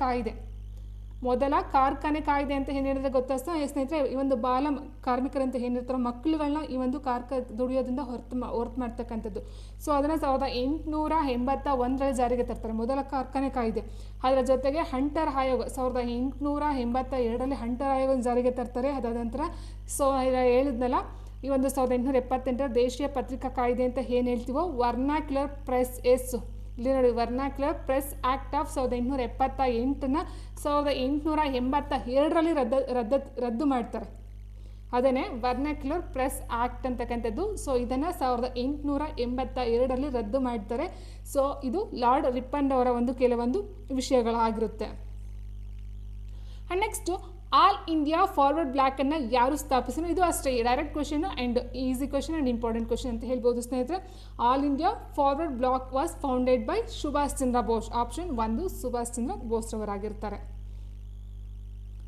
ಕಾಯ್ದೆ ಅಂತ ಏನು ಹೇಳಿದ್ರೆ ಗೊತ್ತಾ ಸ್ನೇಹಿತರೆ, ಈ ಒಂದು ಬಾಲ ಕಾರ್ಮಿಕರಂತ ಏನಿರ್ತಾರೋ ಮಕ್ಕಳುಗಳನ್ನ ಈ ಒಂದು ದುಡಿಯೋದ್ರಿಂದ ಹೊರತು ಮಾಡ್ತಕ್ಕಂಥದ್ದು. ಸೊ ಅದನ್ನು 1881 ಜಾರಿಗೆ ತರ್ತಾರೆ, ಮೊದಲ ಕಾರ್ಖಾನೆ ಕಾಯ್ದೆ. ಅದರ ಜೊತೆಗೆ ಹಂಟರ್ ಆಯೋಗ 1882 ಹಂಟರ್ ಆಯೋಗ ಜಾರಿಗೆ ತರ್ತಾರೆ. ಅದಾದ ನಂತರ ಸೊ ಹೇಳಿದ್ನಲ್ಲ, ಈ ಒಂದು 1878 ದೇಶೀಯ ಪತ್ರಿಕಾ ಕಾಯ್ದೆ ಅಂತ ಏನು ಹೇಳ್ತೀವೋ, ವರ್ನಾಕ್ಯುಲರ್ ಪ್ರೆಸ್ ಇಲ್ಲಿ ನೋಡಿ, ವರ್ನಾಕ್ಯುಲರ್ ಪ್ರೆಸ್ ಆ್ಯಕ್ಟ್ ಆಫ್ 1878 1882 ರದ್ದು ಮಾಡ್ತಾರೆ. ಅದನ್ನೇ ವರ್ನಾಕ್ಯುಲರ್ ಪ್ರೆಸ್ ಆ್ಯಕ್ಟ್ ಅಂತಕ್ಕಂಥದ್ದು. ಸೊ ಇದನ್ನು 1882 ರದ್ದು ಮಾಡ್ತಾರೆ. ಸೊ ಇದು ಲಾರ್ಡ್ ರಿಪ್ಪನ್ ಅವರ ಒಂದು ಕೆಲವೊಂದು ವಿಷಯಗಳಾಗಿರುತ್ತೆ. And next, All India Forward ಬ್ಲಾಕನ್ನು ಯಾರು ಸ್ಥಾಪಿಸಿದ್ರು? ಇದು ಅಷ್ಟೇ direct question and easy question and important question ಅಂತ ಹೇಳ್ಬೋದು ಸ್ನೇಹಿತರೆ. All India Forward Bloc was founded by Subhash Chandra Bose. Option 1 Subhash Chandra Bose ರವರಾಗಿರ್ತಾರೆ.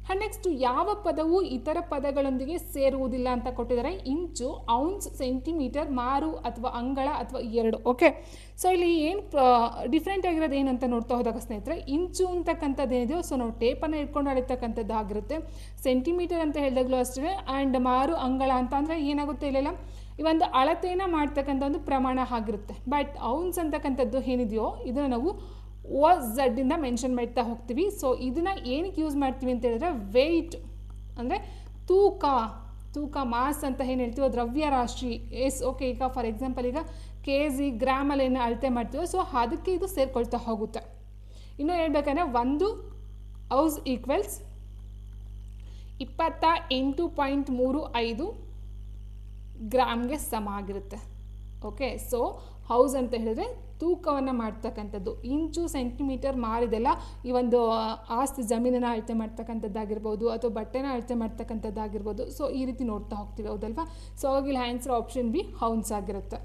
ಆ್ಯಂಡ್ ನೆಕ್ಸ್ಟ್, ಯಾವ ಪದವು ಇತರ ಪದಗಳೊಂದಿಗೆ ಸೇರುವುದಿಲ್ಲ ಅಂತ ಕೊಟ್ಟಿದ್ದಾರೆ? ಇಂಚು, ಔನ್ಸ್, ಸೆಂಟಿಮೀಟರ್, ಮಾರು ಅಥವಾ ಅಂಗಳ ಅಥವಾ ಎರಡು. ಓಕೆ, ಸೊ ಇಲ್ಲಿ ಏನು ಡಿಫ್ರೆಂಟ್ ಆಗಿರೋದು ಏನಂತ ನೋಡ್ತಾ ಹೋದಾಗ ಸ್ನೇಹಿತರೆ, ಇಂಚು ಅಂತಕ್ಕಂಥದ್ದು ಏನಿದೆಯೋ ಸೊ ನಾವು ಟೇಪನ್ನು ಇಟ್ಕೊಂಡು ಅಳಿತಕ್ಕಂಥದ್ದು ಆಗಿರುತ್ತೆ. ಸೆಂಟಿಮೀಟರ್ ಅಂತ ಹೇಳಿದಾಗಲೂ ಅಷ್ಟೇ. ಆ್ಯಂಡ್ ಮಾರು, ಅಂಗಳ ಅಂತ ಅಂದರೆ ಏನಾಗುತ್ತೆ, ಇಲ್ಲೆಲ್ಲ ಈ ಒಂದು ಅಳತೆಯನ್ನು ಮಾಡ್ತಕ್ಕಂಥ ಒಂದು ಪ್ರಮಾಣ ಆಗಿರುತ್ತೆ. ಬಟ್ ಔನ್ಸ್ ಅಂತಕ್ಕಂಥದ್ದು ಏನಿದೆಯೋ ಇದನ್ನು ನಾವು OZ ಮೆನ್ಷನ್ ಮಾಡ್ತಾ ಹೋಗ್ತೀವಿ. ಸೊ ಇದನ್ನು ಏನಕ್ಕೆ ಯೂಸ್ ಮಾಡ್ತೀವಿ ಅಂತ ಹೇಳಿದ್ರೆ, ವೆಯ್ಟ್ ಅಂದರೆ ತೂಕ ಮಾಸ್ ಅಂತ ಏನು ಹೇಳ್ತೀವೋ, ದ್ರವ್ಯ ರಾಶಿ. ಓಕೆ, ಈಗ ಫಾರ್ ಎಕ್ಸಾಂಪಲ್ ಈಗ kg ಗ್ರಾಮಲ್ಲಿ ಏನು ಅಳತೆ ಮಾಡ್ತೀವೋ ಸೊ ಅದಕ್ಕೆ ಇದು ಸೇರ್ಕೊಳ್ತಾ ಹೋಗುತ್ತೆ. ಇನ್ನು ಹೇಳ್ಬೇಕಂದ್ರೆ 1 ಔಸ್ ಈಕ್ವಲ್ಸ್ 28.35 ಗ್ರಾಮ್ಗೆ ಸಮ ಆಗಿರುತ್ತೆ. ಓಕೆ, ಸೊ ಹೌಸ್ ಅಂತ ಹೇಳಿದ್ರೆ ತೂಕವನ್ನು ಮಾಡ್ತಕ್ಕಂಥದ್ದು. ಇಂಚು, ಸೆಂಟಿಮೀಟರ್, ಮಾರಿದೆಲ್ಲ ಈ ಒಂದು ಆಸ್ತಿ ಜಮೀನನ್ನು ಅಳತೆ ಮಾಡ್ತಕ್ಕಂಥದ್ದಾಗಿರ್ಬೋದು ಅಥವಾ ಬಟ್ಟೆನ ಅಳತೆ ಮಾಡ್ತಕ್ಕಂಥದ್ದಾಗಿರ್ಬೋದು. ಸೊ ಈ ರೀತಿ ನೋಡ್ತಾ ಹೋಗ್ತೀವಿ, ಹೌದಲ್ವಾ? ಸೊ ಅವಾಗ ಇಲ್ಲಿ ಆನ್ಸರ್ ಆಪ್ಷನ್ ಬಿ ಹೌನ್ಸ್ ಆಗಿರುತ್ತೆ.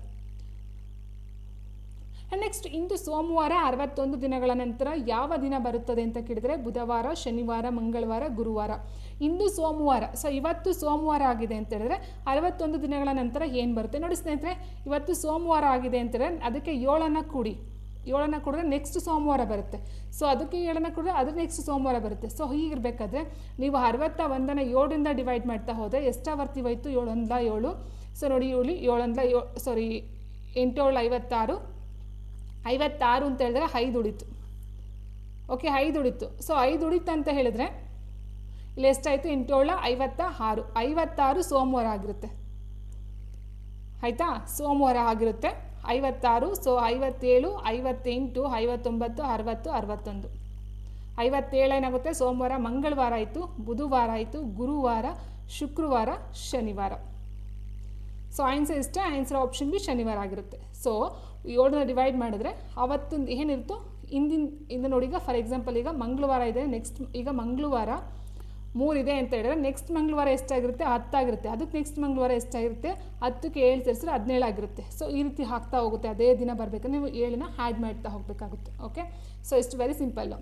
ನೆಕ್ಸ್ಟ್, ಇಂದು ಸೋಮವಾರ 61 ದಿನಗಳ ನಂತರ ಯಾವ ದಿನ ಬರುತ್ತದೆ ಅಂತ ಕೇಳಿದರೆ ಬುಧವಾರ, ಶನಿವಾರ, ಮಂಗಳವಾರ, ಗುರುವಾರ. ಇಂದು ಸೋಮವಾರ, ಸೊ ಇವತ್ತು ಸೋಮವಾರ ಆಗಿದೆ ಅಂತ ಹೇಳಿದ್ರೆ 61 ದಿನಗಳ ನಂತರ ಏನು ಬರುತ್ತೆ ನೋಡಿ ಸ್ನೇಹಿತರೆ. ಇವತ್ತು ಸೋಮವಾರ ಆಗಿದೆ ಅಂತ ಹೇಳಿದ್ರೆ ಅದಕ್ಕೆ 7 ಕೂಡಿದ್ರೆ ನೆಕ್ಸ್ಟ್ ಸೋಮವಾರ ಬರುತ್ತೆ. ಸೊ ಅದಕ್ಕೆ 7 ಕೂಡಿದ್ರೆ ಅದ್ರ ನೆಕ್ಸ್ಟ್ ಸೋಮವಾರ ಬರುತ್ತೆ. ಸೊ ಹೀಗಿರಬೇಕಾದ್ರೆ ನೀವು 61ನ 7ರಿಂದ ಡಿವೈಡ್ ಮಾಡ್ತಾ ಹೋದರೆ ಎಷ್ಟಾವರ್ತಿ ಹೋಯ್ತು? 7 1 7. ಸೊ ನೋಡಿ, ಇಲ್ಲಿ 7 8 7 56 ಅಂತ ಹೇಳಿದ್ರೆ 5 ಉಳಿತು. ಓಕೆ, 5 ಉಳಿತು. ಸೊ 5 ಉಳಿತು ಅಂತ ಹೇಳಿದ್ರೆ ಇಲ್ಲಿ ಎಷ್ಟಾಯಿತು? 8 56. 56 ಸೋಮವಾರ ಆಗಿರುತ್ತೆ. ಆಯಿತಾ? ಸೋಮವಾರ ಆಗಿರುತ್ತೆ 56. ಸೊ 57, 58, 59, 60, 61. 57 ಏನಾಗುತ್ತೆ? ಸೋಮವಾರ. ಮಂಗಳವಾರ ಆಯಿತು, ಬುಧವಾರ ಆಯಿತು, ಗುರುವಾರ, ಶುಕ್ರವಾರ, ಶನಿವಾರ. ಸೊ ಆನ್ಸರ್ ಇಷ್ಟೇ. ಆನ್ಸರ್ ಆಪ್ಷನ್ ಬಿ ಶನಿವಾರ ಆಗಿರುತ್ತೆ. ಸೊ 7ನ ಡಿವೈಡ್ ಮಾಡಿದ್ರೆ ಅವತ್ತು ಏನಿರುತ್ತೋ ಇಂದ ನೋಡಿ. ಈಗ ಫಾರ್ ಎಕ್ಸಾಂಪಲ್ ಈಗ ಮಂಗಳವಾರ ಇದೆ, ನೆಕ್ಸ್ಟ್ ಈಗ ಮಂಗಳವಾರ 3 ಇದೆ ಅಂತ ಹೇಳಿದ್ರೆ ನೆಕ್ಸ್ಟ್ ಮಂಗಳವಾರ ಎಷ್ಟಾಗಿರುತ್ತೆ 10 ಆಗಿರುತ್ತೆ. ಅದಕ್ಕೆ ನೆಕ್ಸ್ಟ್ ಮಂಗಳವಾರ ಎಷ್ಟಾಗಿರುತ್ತೆ 10ಕ್ಕೆ 7 ಸೇರಿಸಿದ್ರೆ 17 ಆಗಿರುತ್ತೆ. ಸೊ ಈ ರೀತಿ ಹಾಕ್ತಾ ಹೋಗುತ್ತೆ. ಅದೇ ದಿನ ಬರಬೇಕಾದ್ರೆ ನೀವು 7ನ ಆ್ಯಡ್ ಮಾಡ್ತಾ ಹೋಗಬೇಕಾಗುತ್ತೆ. ಓಕೆ, ಸೊ ಇಷ್ಟು ವೆರಿ ಸಿಂಪಲ್ಲು.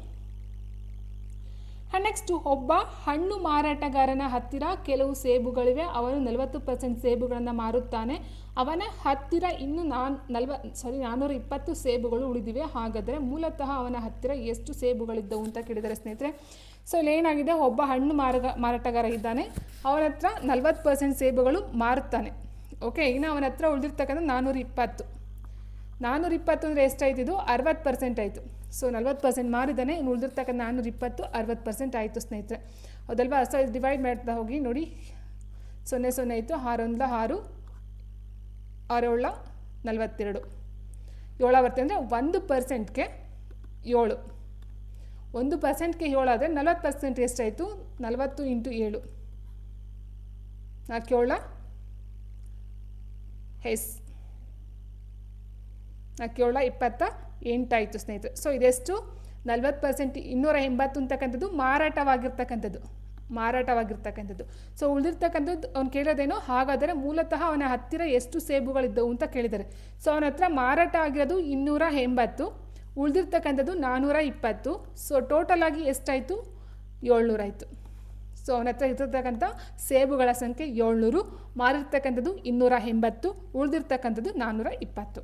ನೆಕ್ಸ್ಟು, ಒಬ್ಬ ಹಣ್ಣು ಮಾರಾಟಗಾರನ ಹತ್ತಿರ ಕೆಲವು ಸೇಬುಗಳಿವೆ. ಅವನು 40% ಸೇಬುಗಳನ್ನು ಮಾರುತ್ತಾನೆ. ಅವನ ಹತ್ತಿರ ಇನ್ನು 420 ಸೇಬುಗಳು ಉಳಿದಿವೆ. ಹಾಗಾದರೆ ಮೂಲತಃ ಅವನ ಹತ್ತಿರ ಎಷ್ಟು ಸೇಬುಗಳಿದ್ದವು ಅಂತ ಕೇಳಿದ್ದಾರೆ ಸ್ನೇಹಿತರೆ. ಸೊ ಇಲ್ಲಿ ಏನಾಗಿದೆ, ಒಬ್ಬ ಹಣ್ಣು ಮಾರಾಟಗಾರ ಇದ್ದಾನೆ. ಅವನ ಹತ್ರ 40% ಸೇಬುಗಳು ಮಾರುತ್ತಾನೆ. ಓಕೆ, ಇನ್ನು ಅವನ ಹತ್ರ ಉಳಿದಿರ್ತಕ್ಕಂಥ 420 ಅಂದರೆ ಎಷ್ಟಾಯ್ತಿದ್ದು 60% ಆಯಿತು. ಸೊ 40% ಮಾರಿದ್ದಾನೆ, ಇನ್ನು ಉಳಿದಿರ್ತಕ್ಕಂಥ 420 60% ಆಯಿತು ಸ್ನೇಹಿತರೆ. ಹೌದಲ್ವಾ? ಸೊ ಇದು ಡಿವೈಡ್ ಮಾಡ್ತಾ ಹೋಗಿ ನೋಡಿ. 0 ಆಯಿತು, 6 1 6, 6 7 42, 7 ಬರ್ತದೆ ಅಂದರೆ 1%ಗೆ 7. 1%ಗೆ 7 ಆದರೆ 40% ಎಷ್ಟಾಯಿತು? 40 × 7, 4 7 ಎಸ್ 4 7 28 ಆಯಿತು ಸ್ನೇಹಿತರೆ. ಸೊ ಇದೆಷ್ಟು? 40%. 280 ಅಂತಕ್ಕಂಥದ್ದು ಮಾರಾಟವಾಗಿರ್ತಕ್ಕಂಥದ್ದು. ಸೊ ಉಳಿದಿರ್ತಕ್ಕಂಥದ್ದು ಅವ್ನು ಕೇಳೋದೇನೋ, ಹಾಗಾದರೆ ಮೂಲತಃ ಅವನ ಹತ್ತಿರ ಎಷ್ಟು ಸೇಬುಗಳಿದ್ದವು ಅಂತ ಕೇಳಿದ್ದಾರೆ. ಸೊ ಅವನ ಹತ್ರ ಮಾರಾಟ ಆಗಿರೋದು 280, ಉಳಿದಿರ್ತಕ್ಕಂಥದ್ದು 420. ಸೊ ಟೋಟಲ್ ಆಗಿ ಎಷ್ಟಾಯಿತು? 700 ಆಯಿತು. ಸೊ ಅವನ ಹತ್ರ ಇರ್ತಕ್ಕಂಥ ಸೇಬುಗಳ ಸಂಖ್ಯೆ 700, ಮಾರಿರ್ತಕ್ಕಂಥದ್ದು 280, ಉಳಿದಿರ್ತಕ್ಕಂಥದ್ದು 420.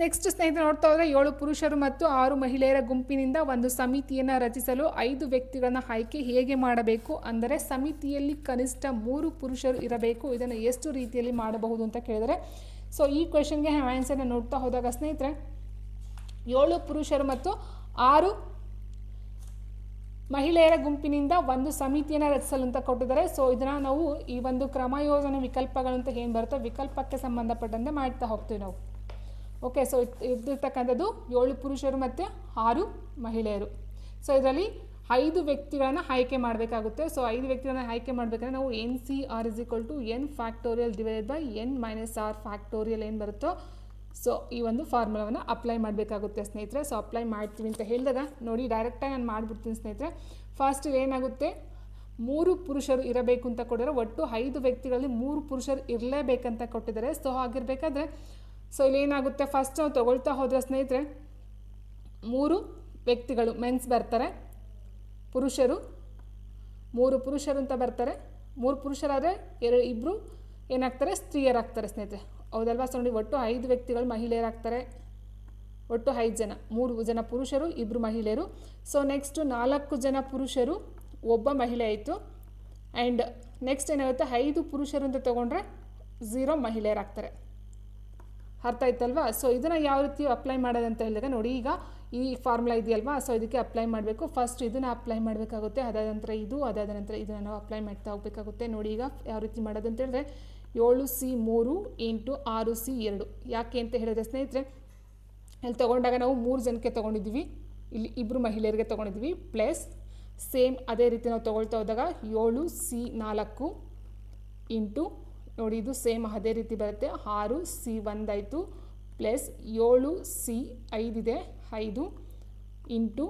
ನೆಕ್ಸ್ಟ್ ಸ್ನೇಹಿತರೆ ನೋಡ್ತಾ ಹೋದರೆ, 7 ಪುರುಷರು ಮತ್ತು 6 ಮಹಿಳೆಯರ ಗುಂಪಿನಿಂದ ಒಂದು ಸಮಿತಿಯನ್ನು ರಚಿಸಲು 5 ವ್ಯಕ್ತಿಗಳನ್ನ ಆಯ್ಕೆ ಹೇಗೆ ಮಾಡಬೇಕು? ಅಂದರೆ ಸಮಿತಿಯಲ್ಲಿ ಕನಿಷ್ಠ 3 ಪುರುಷರು ಇರಬೇಕು. ಇದನ್ನು ಎಷ್ಟು ರೀತಿಯಲ್ಲಿ ಮಾಡಬಹುದು ಅಂತ ಕೇಳಿದರೆ, ಸೊ ಈ ಕ್ವೆಶನ್ಗೆ ಆನ್ಸರ್ನ ನೋಡ್ತಾ ಹೋದಾಗ ಸ್ನೇಹಿತರೆ, 7 ಪುರುಷರು ಮತ್ತು 6 ಮಹಿಳೆಯರ ಗುಂಪಿನಿಂದ ಒಂದು ಸಮಿತಿಯನ್ನು ರಚಿಸಲು ಅಂತ ಕೊಟ್ಟಿದ್ದಾರೆ. ಸೊ ಇದನ್ನು ನಾವು ಈ ಒಂದು ಕ್ರಮಯೋಜನೆ ವಿಕಲ್ಪಗಳು ಅಂತ ಏನು ಬರುತ್ತೋ ವಿಕಲ್ಪಕ್ಕೆ ಸಂಬಂಧಪಟ್ಟಂತೆ ಮಾಡ್ತಾ ಹೋಗ್ತೀವಿ ನಾವು. ಓಕೆ, ಸೊ ಇದ್ದಿರ್ತಕ್ಕಂಥದ್ದು 7 ಪುರುಷರು ಮತ್ತು 6 ಮಹಿಳೆಯರು. ಸೊ ಇದರಲ್ಲಿ 5 ವ್ಯಕ್ತಿಗಳನ್ನು ಆಯ್ಕೆ ಮಾಡಬೇಕಾಗುತ್ತೆ. ಸೊ 5 ವ್ಯಕ್ತಿಗಳನ್ನು ಆಯ್ಕೆ ಮಾಡಬೇಕಂದ್ರೆ ನಾವು NCR = n factorial divided by n - r factorial ಏನು ಬರುತ್ತೋ ಸೊ ಈ ಒಂದು ಫಾರ್ಮುಲಾವನ್ನು ಅಪ್ಲೈ ಮಾಡಬೇಕಾಗುತ್ತೆ ಸ್ನೇಹಿತರೆ. ಸೊ ಅಪ್ಲೈ ಮಾಡ್ತೀವಿ ಅಂತ ಹೇಳಿದಾಗ ನೋಡಿ, ಡೈರೆಕ್ಟಾಗಿ ನಾನು ಮಾಡಿಬಿಡ್ತೀನಿ ಸ್ನೇಹಿತರೆ. ಫಸ್ಟ್ ಏನಾಗುತ್ತೆ, 3 ಪುರುಷರು ಇರಬೇಕು ಅಂತ ಕೊಟ್ಟಿದ್ದಾರೆ. ಒಟ್ಟು 5 ವ್ಯಕ್ತಿಗಳಲ್ಲಿ 3 ಪುರುಷರು ಇರಲೇಬೇಕಂತ ಕೊಟ್ಟಿದ್ದಾರೆ. ಸೊ ಹಾಗಿರಬೇಕಾದ್ರೆ ಸೊ ಇಲ್ಲಿ ಏನಾಗುತ್ತೆ, ಫಸ್ಟ್ ನಾವು ತೊಗೊಳ್ತಾ ಹೋದರೆ ಸ್ನೇಹಿತರೆ, 3 ವ್ಯಕ್ತಿಗಳು ಮೆನ್ಸ್ ಬರ್ತಾರೆ, ಪುರುಷರು 3 ಪುರುಷರು ಅಂತ ಬರ್ತಾರೆ. 3 ಪುರುಷರಾದರೆ 2 ಏನಾಗ್ತಾರೆ, ಸ್ತ್ರೀಯರಾಗ್ತಾರೆ ಸ್ನೇಹಿತರೆ. ಹೌದಲ್ವಾ? ಸೊ ನೋಡಿ, ಒಟ್ಟು 5 ವ್ಯಕ್ತಿಗಳು ಮಹಿಳೆಯರಾಗ್ತಾರೆ. ಒಟ್ಟು 5 ಜನ, 3 ಜನ ಪುರುಷರು 2 ಮಹಿಳೆಯರು. ಸೊ ನೆಕ್ಸ್ಟು 4 ಜನ ಪುರುಷರು 1 ಮಹಿಳೆ ಆಯಿತು. ಆ್ಯಂಡ್ ನೆಕ್ಸ್ಟ್ ಏನಾಗುತ್ತೆ, 5 ಪುರುಷರು ಅಂತ ತೊಗೊಂಡ್ರೆ 0 ಮಹಿಳೆಯರಾಗ್ತಾರೆ. ಅರ್ಥ ಆಯ್ತಲ್ವಾ? ಸೊ ಇದನ್ನು ಯಾವ ರೀತಿ ಅಪ್ಲೈ ಮಾಡೋದಂತ ಹೇಳಿದಾಗ ನೋಡಿ, ಈಗ ಈ ಫಾರ್ಮುಲಾ ಇದೆಯಲ್ವಾ, ಸೊ ಇದಕ್ಕೆ ಅಪ್ಲೈ ಮಾಡಬೇಕು. ಫಸ್ಟ್ ಇದನ್ನು ಅಪ್ಲೈ ಮಾಡಬೇಕಾಗುತ್ತೆ, ಅದಾದ ನಂತರ ಇದು, ಅದಾದ ನಂತರ ಇದನ್ನು ನಾವು ಅಪ್ಲೈ ಮಾಡ್ತಾ ಹೋಗಬೇಕಾಗುತ್ತೆ. ನೋಡಿ ಈಗ ಯಾವ ರೀತಿ ಮಾಡೋದು ಅಂತ ಹೇಳಿದ್ರೆ, 7C3 × 6C2. ಯಾಕೆ ಅಂತ ಹೇಳಿದ್ರೆ ಸ್ನೇಹಿತರೆ, ಇಲ್ಲಿ ತೊಗೊಂಡಾಗ ನಾವು 3 ಜನಕ್ಕೆ ತೊಗೊಂಡಿದ್ದೀವಿ, ಇಲ್ಲಿ 2 ಮಹಿಳೆಯರಿಗೆ ತೊಗೊಂಡಿದ್ದೀವಿ. ಪ್ಲಸ್ ಸೇಮ್ ಅದೇ ರೀತಿ ನಾವು ತೊಗೊಳ್ತಾ ಹೋದಾಗ 7C4 ಇಂಟು ನೋಡಿ, ಇದು ಸೇಮ್ ಅದೇ ರೀತಿ ಬರುತ್ತೆ, 6C1 ಆಯಿತು. ಪ್ಲಸ್ 7C5 ಇದೆ, 5 ಇಂಟು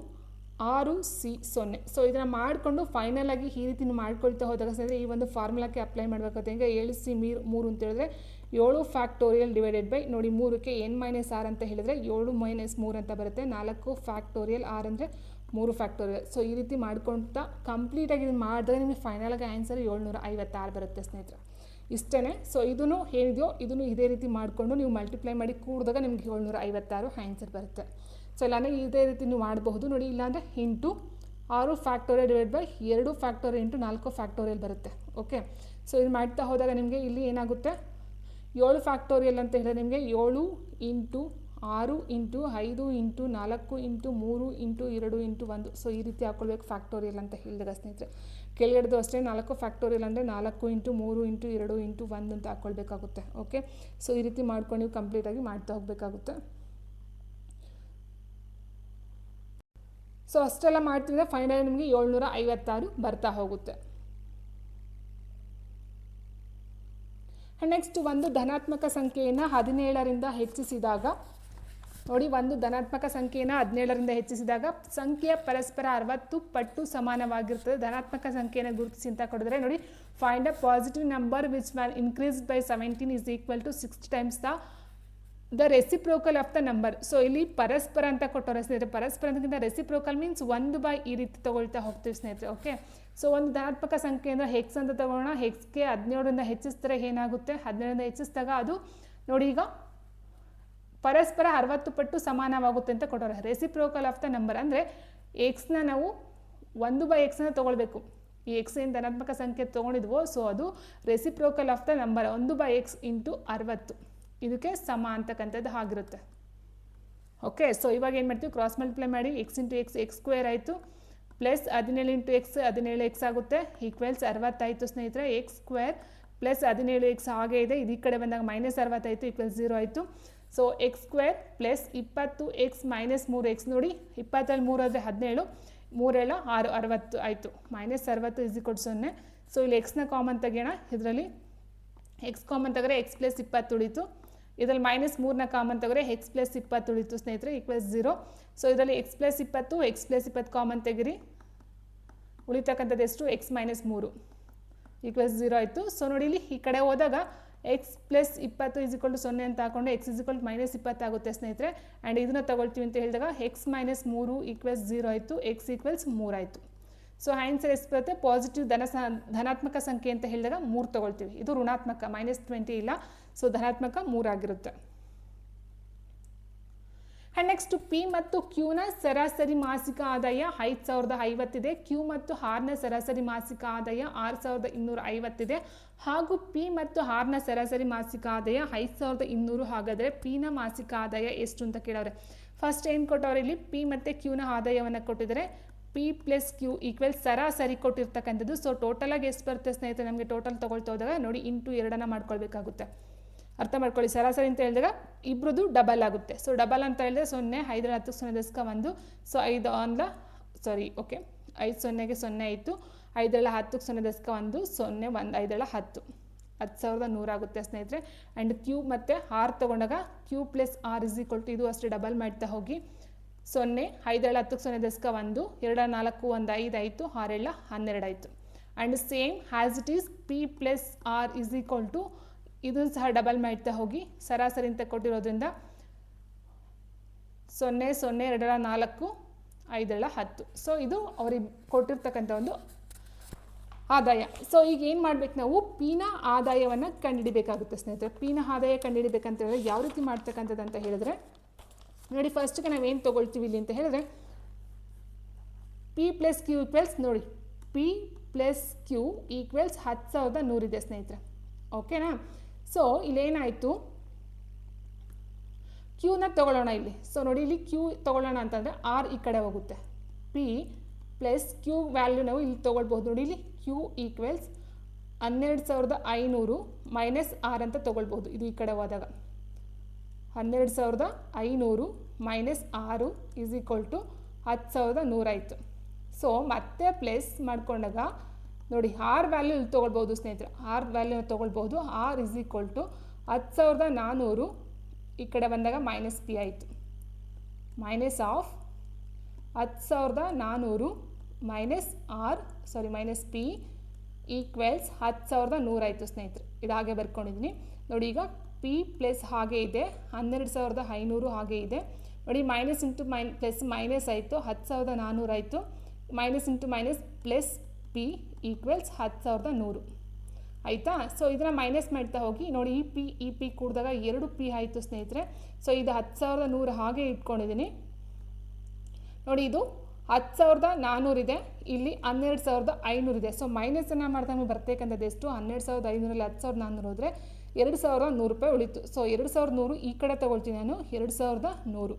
6C0. ಸೊ ಇದನ್ನು ಮಾಡಿಕೊಂಡು ಫೈನಲ್ ಆಗಿ ಈ ರೀತಿ ಮಾಡ್ಕೊಳ್ತಾ ಹೋದಾಗ ಸ್ನೇಹಿತರೆ, ಈ ಒಂದು ಫಾರ್ಮುಲಾಕ್ಕೆ ಅಪ್ಲೈ ಮಾಡಬೇಕಾಗುತ್ತೆ. ಈಗ 7C3 ಅಂತ ಹೇಳಿದ್ರೆ 7 ಫ್ಯಾಕ್ಟೋರಿಯಲ್ ಡಿವೈಡೆಡ್ ಬೈ ನೋಡಿ, 3ಕ್ಕೆ n - r ಅಂತ ಹೇಳಿದರೆ 7 - 3 ಅಂತ ಬರುತ್ತೆ. 4 ಫ್ಯಾಕ್ಟೋರಿಯಲ್, r ಅಂದರೆ 3 ಫ್ಯಾಕ್ಟೋರಿಯಲ್. ಸೊ ಈ ರೀತಿ ಮಾಡ್ಕೊಳ್ತಾ ಕಂಪ್ಲೀಟಾಗಿ ಇದನ್ನು ಮಾಡಿದ್ರೆ ನಿಮಗೆ ಫೈನಲಾಗಿ ಆನ್ಸರ್ 756 ಬರುತ್ತೆ ಸ್ನೇಹಿತರೆ. ಇಷ್ಟೇ. ಸೊ ಇದನ್ನು ಏನಿದೆಯೋ ಇದನ್ನು ಇದೇ ರೀತಿ ಮಾಡಿಕೊಂಡು ನೀವು ಮಲ್ಟಿಪ್ಲೈ ಮಾಡಿ ಕೂಡಿದಾಗ ನಿಮಗೆ 756 ಆನ್ಸರ್ ಬರುತ್ತೆ. ಸೊ ಇಲ್ಲಾಂದರೆ ಇದೇ ರೀತಿ ನೀವು ಮಾಡಬಹುದು ನೋಡಿ, ಇಲ್ಲಾಂದರೆ into 6 factorial divide by 2 factorial into 4 factorial ಬರುತ್ತೆ. ಓಕೆ, ಸೊ ಇದು ಮಾಡ್ತಾ ಹೋದಾಗ ನಿಮಗೆ ಇಲ್ಲಿ ಏನಾಗುತ್ತೆ, 7 ಫ್ಯಾಕ್ಟೋರಿಯಲ್ ಅಂತ ಹೇಳಿದ್ರೆ ನಿಮಗೆ 7 into 6 into 5 into 4 into 3 into 2 into 1. So ಈ ರೀತಿ ಹಾಕ್ಕೊಳ್ಬೇಕು ಫ್ಯಾಕ್ಟೋರಿಯಲ್ ಅಂತ ಹೇಳಿದಾಗ ಸ್ನೇಹಿತರೆ. ಕೆಳಗಡೆದು ಅಷ್ಟೇ 4 ಫ್ಯಾಕ್ಟೋರಿಯಲ್ ಅಂದರೆ 4 ಇಂಟು 3 ಇಂಟು 2 ಇಂಟು 1 ಅಂತ ಹಾಕ್ಕೊಳ್ಬೇಕಾಗುತ್ತೆ. ಓಕೆ, ಸೊ ಈ ರೀತಿ ಮಾಡ್ಕೊಂಡು ನೀವು ಕಂಪ್ಲೀಟಾಗಿ ಮಾಡ್ತಾ ಹೋಗಬೇಕಾಗುತ್ತೆ. ಸೊ ಅಷ್ಟೆಲ್ಲ ಮಾಡ್ತಿದ್ರೆ ಫೈನಲ್ ನಿಮಗೆ 756 ಬರ್ತಾ ಹೋಗುತ್ತೆ. ನೆಕ್ಸ್ಟ್ ಒಂದು ಧನಾತ್ಮಕ ಸಂಖ್ಯೆಯನ್ನು 17ರಿಂದ ಹೆಚ್ಚಿಸಿದಾಗ ನೋಡಿ, ಒಂದು ಧನಾತ್ಮಕ ಸಂಖ್ಯೆಯನ್ನು 17ರಿಂದ ಹೆಚ್ಚಿಸಿದಾಗ ಸಂಖ್ಯೆಯ ಪರಸ್ಪರ 60 ಪಟ್ಟು ಸಮಾನವಾಗಿರ್ತದೆ. ಧನಾತ್ಮಕ ಸಂಖ್ಯೆಯನ್ನು ಗುರುತಿಸಿ ಅಂತ ಕೊಡಿದ್ರೆ ನೋಡಿ, find a positive number which when increase by 17 is equal to 60 times the reciprocal of the number. So ಇಲ್ಲಿ ಪರಸ್ಪರ ಅಂತ ಕೊಟ್ಟವ್ರೆ ಸ್ನೇಹಿತರೆ. ಪರಸ್ಪರ ಅನ್ನೋದಕ್ಕಿಂತ ರೆಸಿಪ್ರೋಕಲ್ ಮೀನ್ಸ್ 1 ಈ ರೀತಿ ತಗೊಳ್ತಾ ಹೋಗ್ತೀವಿ ಸ್ನೇಹಿತರೆ. ಓಕೆ, ಸೊ ಒಂದು ಧನಾತ್ಮಕ ಸಂಖ್ಯೆ ಅಂದರೆ ಹೆಕ್ಸ್ ಅಂತ ತಗೊಳ್ಳೋಣ. ಹೆಕ್ಸ್ಗೆ 17ರಿಂದ ಹೆಚ್ಚಿಸಿದ್ರೆ ಏನಾಗುತ್ತೆ, 17ರಿಂದ ಹೆಚ್ಚಿಸಿದಾಗ ಅದು ನೋಡಿ ಈಗ ಪರಸ್ಪರ 60 ಪಟ್ಟು ಸಮಾನವಾಗುತ್ತೆ ಅಂತ ಕೊಟ್ಟವ್ರೆ. ರೆಸಿಪ್ರೋಕಲ್ ಆಫ್ ದ ನಂಬರ್ ಅಂದರೆ ಎಕ್ಸ್ನ ನಾವು 1/x ತೊಗೊಳ್ಬೇಕು. ಈ ಎಕ್ಸ್ ಏನು ಧನಾತ್ಮಕ ಸಂಖ್ಯೆ ತೊಗೊಂಡಿದ್ವೋ ಸೊ ಅದು reciprocal of the number 1/x into 60 ಇದಕ್ಕೆ ಸಮ ಅಂತಕ್ಕಂಥದ್ದು ಆಗಿರುತ್ತೆ. ಓಕೆ, ಸೊ ಇವಾಗ ಏನು ಮಾಡ್ತೀವಿ, ಕ್ರಾಸ್ ಮಲ್ಟಿಪ್ಲೈ ಮಾಡಿ ಎಕ್ಸ್ ಇಂಟು ಎಕ್ಸ್ ಸ್ಕ್ವೇರ್ ಆಯಿತು, ಪ್ಲಸ್ 17 ಇಂಟು ಎಕ್ಸ್ 17x ಆಗುತ್ತೆ, ಈಕ್ವಲ್ಸ್ 60 ಆಯಿತು ಸ್ನೇಹಿತರೆ. ಎಕ್ಸ್ ಸ್ಕ್ವೇರ್ ಪ್ಲಸ್ 17x ಹಾಗೆ ಇದೆ, ಇದು ಈ ಕಡೆ ಬಂದಾಗ -60 ಆಯಿತು, ಈಕ್ವಲ್ಸ್ 0 ಆಯಿತು. So X square plus 20x minus 3x ನೋಡಿ, 20 3 ಆದರೆ 17, 3 6 60 ಆಯಿತು, -60 ಇಸ್ ಈಕ್ವಲ್ 0. ಸೊ ಇಲ್ಲಿ ಎಕ್ಸ್ನ ಕಾಮನ್ ತೆಗೆಯೋಣ. ಇದರಲ್ಲಿ ಎಕ್ಸ್ ಕಾಮನ್ ತೆಗೆದ್ರೆ ಎಕ್ಸ್ ಪ್ಲಸ್ 20 ಉಳಿತು. ಇದರಲ್ಲಿ -3ನ ಕಾಮನ್ ತೆಗೆದ್ರೆ ಎಕ್ಸ್ ಪ್ಲಸ್ 20 ಉಳಿತು ಸ್ನೇಹಿತರೆ, ಈಕ್ವಲ್ಸ್ 0. ಸೊ ಇದರಲ್ಲಿ ಎಕ್ಸ್ ಪ್ಲಸ್ 20 ಕಾಮನ್ ತೆಗಿರಿ, ಉಳಿತಕ್ಕಂಥದ್ದು ಎಷ್ಟು, ಎಕ್ಸ್ ಮೈನಸ್ 3 ಈಕ್ವಲ್ಸ್ 0 ಆಯಿತು. ಸೊ ನೋಡಿ ಇಲ್ಲಿ ಈ ಕಡೆ ಹೋದಾಗ x plus 20 is equal to 0 ಅಂತ ಹಾಕೊಂಡೆ ಎಕ್ಸ್ ಇಸ್ ಈಕ್ವಲ್ ಟು -20 ಆಗುತ್ತೆ ಸ್ನೇಹಿತರೆ. ಆ್ಯಂಡ್ ಇದನ್ನು ತಗೊಳ್ತೀವಿ ಅಂತ ಹೇಳಿದಾಗ ಎಕ್ಸ್ ಮೈನಸ್ 3 ಈಕ್ವಲ್ಸ್ 0 ಆಯಿತು, ಎಕ್ಸ್ ಈಕ್ವಲ್ಸ್ 3 ಆಯಿತು. ಸೊ ಆನ್ಸರ್ ಎಷ್ಟು ಬರುತ್ತೆ, ಪಾಸಿಟಿವ್ ಧನಾತ್ಮಕ ಸಂಖ್ಯೆ ಅಂತ ಹೇಳಿದಾಗ 3 ತೊಗೊಳ್ತೀವಿ. ಇದು ಋಣಾತ್ಮಕ -20 ಇಲ್ಲ, ಸೊ ಧನಾತ್ಮಕ 3 ಆಗಿರುತ್ತೆ. ಆ್ಯಂಡ್ ನೆಕ್ಸ್ಟ್ ಪಿ ಮತ್ತು ಕ್ಯೂನ ಸರಾಸರಿ ಮಾಸಿಕ ಆದಾಯ 5050 ಇದೆ. ಕ್ಯೂ ಮತ್ತು ಆರ್ನ ಸರಾಸರಿ ಮಾಸಿಕ ಆದಾಯ 6250 ಇದೆ. ಹಾಗೂ ಪಿ ಮತ್ತು ಆರ್ನ ಸರಾಸರಿ ಮಾಸಿಕ ಆದಾಯ 5200. ಹಾಗಾದರೆ ಪಿನ ಮಾಸಿಕ ಆದಾಯ ಎಷ್ಟು ಅಂತ ಕೇಳವ್ರೆ. ಫಸ್ಟ್ ಏನು ಕೊಟ್ಟವ್ರೆ, ಇಲ್ಲಿ ಪಿ ಮತ್ತು ಕ್ಯೂನ ಆದಾಯವನ್ನು ಕೊಟ್ಟಿದ್ದಾರೆ. ಪಿ ಪ್ಲಸ್ ಕ್ಯೂ ಈಕ್ವಲ್ ಸರಾಸರಿ ಕೊಟ್ಟಿರ್ತಕ್ಕಂಥದ್ದು. ಸೊ ಟೋಟಲಾಗಿ ಎಷ್ಟು ಬರುತ್ತೆ ಸ್ನೇಹಿತರೆ, ನಮಗೆ ಟೋಟಲ್ ತೊಗೊಳ್ತಾ ಹೋದಾಗ ನೋಡಿ ಇಂಟು 2 ಮಾಡ್ಕೊಳ್ಬೇಕಾಗುತ್ತೆ. ಅರ್ಥ ಮಾಡ್ಕೊಳ್ಳಿ, ಸರಾಸರಿ ಅಂತ ಹೇಳಿದಾಗ ಇಬ್ಬರದು ಡಬಲ್ ಆಗುತ್ತೆ. ಸೊ ಡಬಲ್ ಅಂತ ಹೇಳಿದ್ರೆ 0, 5 10 0 1. ಸೊ 5 1 ಸಾರಿ ಓಕೆ 5 0ಗೆ 0 ಆಯಿತು, 5 10 0 1 0 1 5 10 10100 ಆಗುತ್ತೆ ಸ್ನೇಹಿತರೆ. ಆ್ಯಂಡ್ ಕ್ಯೂ ಮತ್ತು ಆರ್ ತೊಗೊಂಡಾಗ Q plus R is equal to ಇದು ಅಷ್ಟೇ ಡಬಲ್ ಮಾಡ್ತಾ ಹೋಗಿ 0 5 10 0 1 2 4 1 5 ಆಯಿತು, 6 12 ಆಯಿತು. And same has it is P plus R is equal to ಇದನ್ನು ಸಹ ಡಬಲ್ ಮಾಡ್ತಾ ಹೋಗಿ ಸರಾಸರಿ ಅಂತ ಕೊಟ್ಟಿರೋದ್ರಿಂದ 0 0 2 4 5 10. ಸೊ ಇದು ಅವ್ರಿಗೆ ಕೊಟ್ಟಿರ್ತಕ್ಕಂಥ ಒಂದು ಆದಾಯ. ಸೊ ಈಗ ಏನು ಮಾಡ್ಬೇಕು, ನಾವು ಪಿನ ಆದಾಯವನ್ನು ಕಂಡುಹಿಡಿಬೇಕಾಗುತ್ತೆ ಸ್ನೇಹಿತರೆ. ಪಿನ ಆದಾಯ ಕಂಡುಹಿಡಿಬೇಕಂತ ಹೇಳಿದ್ರೆ ಯಾವ ರೀತಿ ಮಾಡ್ತಕ್ಕಂಥದ್ದು ಅಂತ ಹೇಳಿದ್ರೆ ನೋಡಿ, ಫಸ್ಟ್ಗೆ ನಾವೇನು ತೊಗೊಳ್ತೀವಿ ಇಲ್ಲಿ ಅಂತ ಹೇಳಿದ್ರೆ ಪಿ ಪ್ಲಸ್ ಕ್ಯೂ ಈಕ್ವಲ್ಸ್ ನೋಡಿ, ಪಿ ಪ್ಲಸ್ ಕ್ಯೂ ಈಕ್ವಲ್ಸ್ 10100 ಇದೆ ಸ್ನೇಹಿತರೆ. ಓಕೆನಾ. ಸೊ ಇಲ್ಲೇನಾಯಿತು, ಕ್ಯೂನ ತೊಗೊಳ್ಳೋಣ ಇಲ್ಲಿ. ಸೊ ನೋಡಿ ಇಲ್ಲಿ ಕ್ಯೂ ತೊಗೊಳ್ಳೋಣ ಅಂತಂದರೆ ಆರ್ ಈ ಕಡೆ ಹೋಗುತ್ತೆ. ಪಿ ಪ್ಲಸ್ ಕ್ಯೂ ವ್ಯಾಲ್ಯೂ ನಾವು ಇಲ್ಲಿ ತೊಗೊಳ್ಬೋದು. ನೋಡಿ ಇಲ್ಲಿ ಕ್ಯೂ ಈಕ್ವಲ್ಸ್ 12500 ಮೈನಸ್ ಆರ್ ಅಂತ ತೊಗೊಳ್ಬೋದು. ಇದು ಈ ಕಡೆ ಹೋದಾಗ 12500 ಮೈನಸ್ 6 ಈಸ್ ಈಕ್ವಲ್ ಟು 10100 ಆಯಿತು. ಸೊ ಮತ್ತೆ ಪ್ಲಸ್ ಮಾಡ್ಕೊಂಡಾಗ ನೋಡಿ ಆರ್ ವ್ಯಾಲ್ಯೂ ಇಲ್ಲಿ ತೊಗೊಳ್ಬೋದು ಸ್ನೇಹಿತರೆ. ಆರ್ ವ್ಯಾಲ್ಯೂನ ತೊಗೊಳ್ಬೋದು. ಆರ್ ಇಸ್ ಈಕ್ವಲ್ ಟು 10400 ಈ ಕಡೆ ಬಂದಾಗ ಮೈನಸ್ ಪಿ ಆಯಿತು. Minus of 10400 minus R sorry minus P equals 10100 ಆಯಿತು ಸ್ನೇಹಿತರೆ. ಇದು ಹಾಗೆ ಬರ್ಕೊಂಡಿದ್ದೀನಿ ನೋಡಿ. ಈಗ ಪಿ ಪ್ಲಸ್ ಹಾಗೆ ಇದೆ, 12500 ಹಾಗೆ ಇದೆ ನೋಡಿ. ಮೈನಸ್ ಇಂಟು ಪ್ಲಸ್ ಮೈನಸ್ ಆಯಿತು, 10400 ಆಯಿತು. Minus into minus plus P equals 10100 ಆಯಿತಾ. ಸೊ ಇದನ್ನು ಮೈನಸ್ ಮಾಡ್ತಾ ಹೋಗಿ ನೋಡಿ, ಈ ಪಿ ಕೂಡಿದಾಗ 2 ಪಿ ಆಯಿತು ಸ್ನೇಹಿತರೆ. ಸೊ ಇದು 10100 ಹಾಗೆ ಇಟ್ಕೊಂಡಿದ್ದೀನಿ ನೋಡಿ. ಇದು 10400 ಇದೆ, ಇಲ್ಲಿ 12500 ಇದೆ. ಸೊ ಮೈನಸನ್ನು ಮಾಡ್ದಂಗೆ ಬರ್ತಕ್ಕಂಥದ್ದು ಎಷ್ಟು, 12500 10400 ಹೋದರೆ 2100 ರೂಪಾಯಿ ಉಳಿತು. ಸೊ 2100 ಈ ಕಡೆ ತೊಗೊಳ್ತೀನಿ ನಾನು, 2100.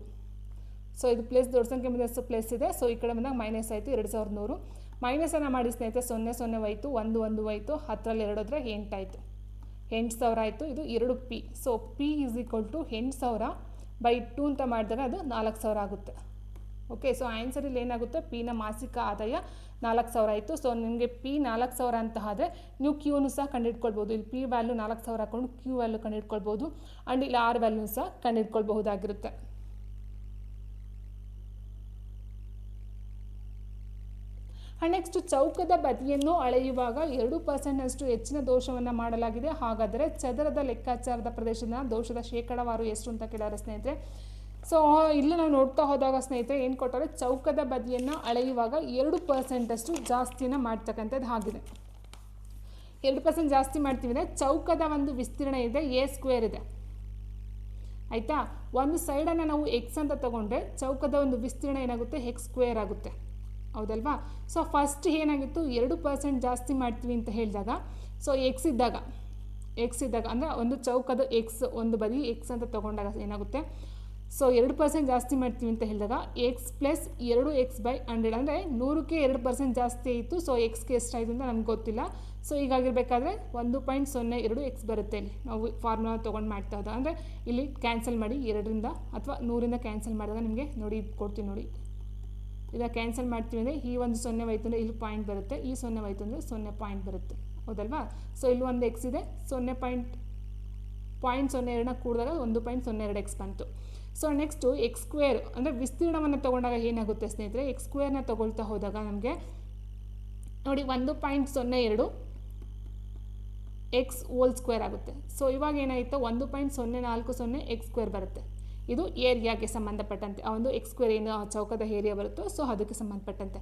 ಸೊ ಇದು ಪ್ಲಸ್ ದೊಡ್ಡ ಸಂಖ್ಯೆ ಬಂದಷ್ಟು ಪ್ಲಸ್ ಇದೆ. ಸೊ ಈ ಕಡೆ ಬಂದಾಗ ಮೈನಸ್ ಆಯಿತು 2100. ಮೈನಸನ್ನು ಮಾಡಿ ಸ್ನೇಹಿತರೆ 0 0 ಹೋಯಿತು, 1 1 ಹೋಯಿತು, 10ರಲ್ಲಿ 2 ಹೋದರೆ 8 ಆಯಿತು, 8000 ಆಯಿತು. ಇದು 2 P. So P is equal to 8000 by 2 ಅಂತ ಮಾಡಿದಾಗ ಅದು 4000 ಆಗುತ್ತೆ. ಓಕೆ. ಸೊ ಆನ್ಸರ್ ಇಲ್ಲಿ ಏನಾಗುತ್ತೆ, ಪಿನ ಮಾಸಿಕ ಆದಾಯ 4000 ಆಯಿತು. ಸೊ ನಿಮಗೆ ಪಿ 4000 ಅಂತ ಆದರೆ ನೀವು ಕ್ಯೂನು ಸಹ ಕಂಡುಹಿಡ್ಕೊಳ್ಬೋದು. ಇಲ್ಲಿ ಪಿ ವ್ಯಾಲ್ಯೂ 4000 ಹಾಕೊಂಡು ಕ್ಯೂ ವ್ಯಾಲ್ಯೂ ಕಂಡುಹಿಡ್ಕೊಳ್ಬೋದು. ಆ್ಯಂಡ್ ಇಲ್ಲಿ ಆರ್ ವ್ಯಾಲ್ಯೂ ಸಹ ಕಂಡುಹಿಡ್ಕೊಳ್ಬಹುದಾಗಿರುತ್ತೆ. ಆ್ಯಂಡ್ ನೆಕ್ಸ್ಟ್ ಚೌಕದ ಬದಿಯನ್ನು ಅಳೆಯುವಾಗ 2%ನಷ್ಟು ಹೆಚ್ಚಿನ ದೋಷವನ್ನು ಮಾಡಲಾಗಿದೆ. ಹಾಗಾದರೆ ಚದರದ ಲೆಕ್ಕಾಚಾರದ ಪ್ರದೇಶದ ದೋಷದ ಶೇಕಡಾವಾರು ಎಷ್ಟು ಅಂತ ಕೇಳಾರೆ ಸ್ನೇಹಿತರೆ. ಸೊ ಇಲ್ಲಿ ನಾವು ನೋಡ್ತಾ ಹೋದಾಗ ಸ್ನೇಹಿತರೆ ಏನು ಕೊಟ್ಟರೆ, ಚೌಕದ ಬದಿಯನ್ನು ಅಳೆಯುವಾಗ 2%ಅಷ್ಟು ಜಾಸ್ತಿಯನ್ನು ಮಾಡ್ತಕ್ಕಂಥದ್ದು ಆಗಿದೆ. 2% ಜಾಸ್ತಿ ಮಾಡ್ತೀವಿ ಅಂದರೆ ಚೌಕದ ಒಂದು ವಿಸ್ತೀರ್ಣ ಇದೆ A² ಇದೆ ಆಯಿತಾ. ಒಂದು ಸೈಡನ್ನು ನಾವು X ಅಂತ ತೊಗೊಂಡ್ರೆ ಚೌಕದ ಒಂದು ವಿಸ್ತೀರ್ಣ ಏನಾಗುತ್ತೆ, X² ಆಗುತ್ತೆ, ಹೌದಲ್ವಾ. ಸೊ ಫಸ್ಟ್ ಏನಾಗಿತ್ತು, 2% ಜಾಸ್ತಿ ಮಾಡ್ತೀವಿ ಅಂತ ಹೇಳಿದಾಗ, ಸೊ ಎಕ್ಸ್ ಇದ್ದಾಗ ಅಂದರೆ ಒಂದು ಚೌಕದ X ಒಂದು ಬದಿ X ಅಂತ ತೊಗೊಂಡಾಗ ಏನಾಗುತ್ತೆ, ಸೊ 2% ಜಾಸ್ತಿ ಮಾಡ್ತೀವಿ ಅಂತ ಹೇಳಿದಾಗ X + 2x/100 ಅಂದರೆ 100ಕ್ಕೆ 2% ಜಾಸ್ತಿ ಇತ್ತು. ಸೊ ಎಕ್ಸ್ಗೆ ಎಷ್ಟಾಯಿತು ಅಂತ ನಮ್ಗೆ ಗೊತ್ತಿಲ್ಲ. ಸೊ ಹೀಗಾಗಿರಬೇಕಾದ್ರೆ 1.02x ಬರುತ್ತೆ. ಇಲ್ಲಿ ನಾವು ಫಾರ್ಮುಲಾ ತೊಗೊಂಡು ಮಾಡ್ತಾ ಹೋದಾಗ ಅಂದರೆ ಇಲ್ಲಿ ಕ್ಯಾನ್ಸಲ್ ಮಾಡಿ 2ರಿಂದ ಅಥವಾ 100ರಿಂದ ಕ್ಯಾನ್ಸಲ್ ಮಾಡಿದಾಗ ನಿಮಗೆ ನೋಡಿ ಇದು ಕೊಡ್ತೀನಿ ನೋಡಿ. ಇದನ್ನು ಕ್ಯಾನ್ಸಲ್ ಮಾಡ್ತೀವಿ ಅಂದರೆ ಈ ಒಂದು 0 ಹೋಯ್ತು ಅಂದರೆ ಇಲ್ಲಿ ಪಾಯಿಂಟ್ ಬರುತ್ತೆ, ಈ 0 ಹೋಯ್ತು ಅಂದರೆ 0 ಪಾಯಿಂಟ್ ಬರುತ್ತೆ, ಹೌದಲ್ವಾ. ಸೊ ಇಲ್ಲಿ ಒಂದು X ಇದೆ, 0.02ನ ಕೂಡಿದಾಗ 1.02x ಬಂತು. ಸೊ ನೆಕ್ಸ್ಟು X² ಅಂದರೆ ವಿಸ್ತೀರ್ಣವನ್ನು ತೊಗೊಂಡಾಗ ಏನಾಗುತ್ತೆ ಸ್ನೇಹಿತರೆ, X² ತೊಗೊಳ್ತಾ ಹೋದಾಗ ನಮಗೆ ನೋಡಿ 1.02 x² ಆಗುತ್ತೆ. ಸೊ ಇವಾಗ ಏನಾಯಿತು, 1.040 x² ಬರುತ್ತೆ. ಇದು ಏರಿಯಾಗೆ ಸಂಬಂಧಪಟ್ಟಂತೆ ಆ ಒಂದು X² ಏನು ಚೌಕದ ಏರಿಯಾ ಬರುತ್ತೋ ಸೊ ಅದಕ್ಕೆ ಸಂಬಂಧಪಟ್ಟಂತೆ.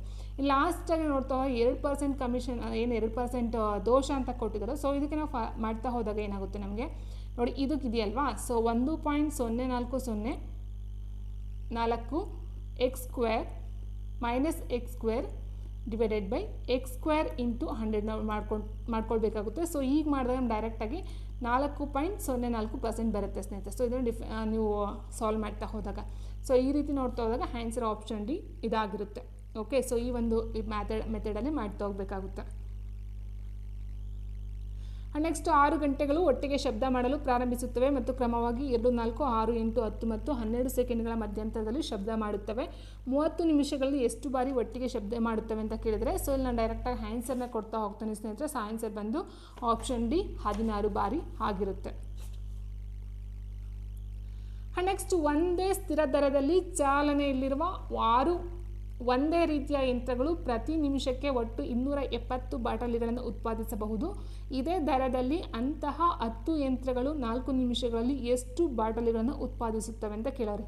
ಲಾಸ್ಟಾಗಿ ನೋಡ್ತಾ 2% ಕಮಿಷನ್ ಏನು 2% ದೋಷ ಅಂತ ಕೊಟ್ಟಿದ್ದಾರೆ. ಸೊ ಇದಕ್ಕೆ ನಾವು ಮಾಡ್ತಾ ಹೋದಾಗ ಏನಾಗುತ್ತೆ ನಮಗೆ ನೋಡಿ, ಇದಕ್ಕಿದೆಯಲ್ವಾ. So 1.040 x² minus x² divided by x² into 100 ನಾವು ಮಾಡ್ಕೊಳ್ಬೇಕಾಗುತ್ತೆ. ಸೊ ಈಗ ಮಾಡಿದಾಗ ಡೈರೆಕ್ಟಾಗಿ 4.04% ಬರುತ್ತೆ ಸ್ನೇಹಿತರೆ. ಸೊ ಇದನ್ನು ನೀವು ಸಾಲ್ವ್ ಮಾಡ್ತಾ ಹೋದಾಗ ಸೊ ಈ ರೀತಿ ನೋಡ್ತಾ ಹೋದಾಗ ಆನ್ಸರ್ ಆಪ್ಷನ್ ಡಿ ಇದಾಗಿರುತ್ತೆ. ಓಕೆ, ಸೊ ಈ ಒಂದು ಮೆಥಡಲ್ಲಿ ಮಾಡ್ತಾ ಹೋಗಬೇಕಾಗುತ್ತೆ. ನೆಕ್ಸ್ಟ್ 6 ಗಂಟೆಗಳು ಒಟ್ಟಿಗೆ ಶಬ್ದ ಮಾಡಲು ಪ್ರಾರಂಭಿಸುತ್ತವೆ ಮತ್ತು ಕ್ರಮವಾಗಿ 2, 4, 6, 8, 10 ಮತ್ತು 12 ಸೆಕೆಂಡ್ಗಳ ಮಧ್ಯಂತರದಲ್ಲಿ ಶಬ್ದ ಮಾಡುತ್ತವೆ. 30 ನಿಮಿಷಗಳಲ್ಲಿ ಎಷ್ಟು ಬಾರಿ ಒಟ್ಟಿಗೆ ಶಬ್ದ ಮಾಡುತ್ತವೆ ಅಂತ ಕೇಳಿದರೆ, ಸೊ ಇಲ್ಲಿ ನಾನು ಡೈರೆಕ್ಟಾಗಿ ಆನ್ಸರ್ನ ಕೊಡ್ತಾ ಹೋಗ್ತಾನೆ ಸ್ನೇಹಿತರೆ. ಸೊ ಆನ್ಸರ್ ಬಂದು ಆಪ್ಷನ್ ಡಿ 16 ಬಾರಿ ಆಗಿರುತ್ತೆ. ನೆಕ್ಸ್ಟ್ ಒಂದೇ ಸ್ಥಿರ ದರದಲ್ಲಿ ಚಾಲನೆಯಲ್ಲಿರುವ 6 ಒಂದೇ ರೀತಿಯ ಯಂತ್ರಗಳು ಪ್ರತಿ ನಿಮಿಷಕ್ಕೆ ಒಟ್ಟು 270 ಬಾಟಲಿಗಳನ್ನು ಉತ್ಪಾದಿಸಬಹುದು. ಇದೇ ದರದಲ್ಲಿ ಅಂತಹ 10 ಯಂತ್ರಗಳು 4 ನಿಮಿಷಗಳಲ್ಲಿ ಎಷ್ಟು ಬಾಟಲಿಗಳನ್ನು ಉತ್ಪಾದಿಸುತ್ತವೆ ಅಂತ ಕೇಳೋರೆ.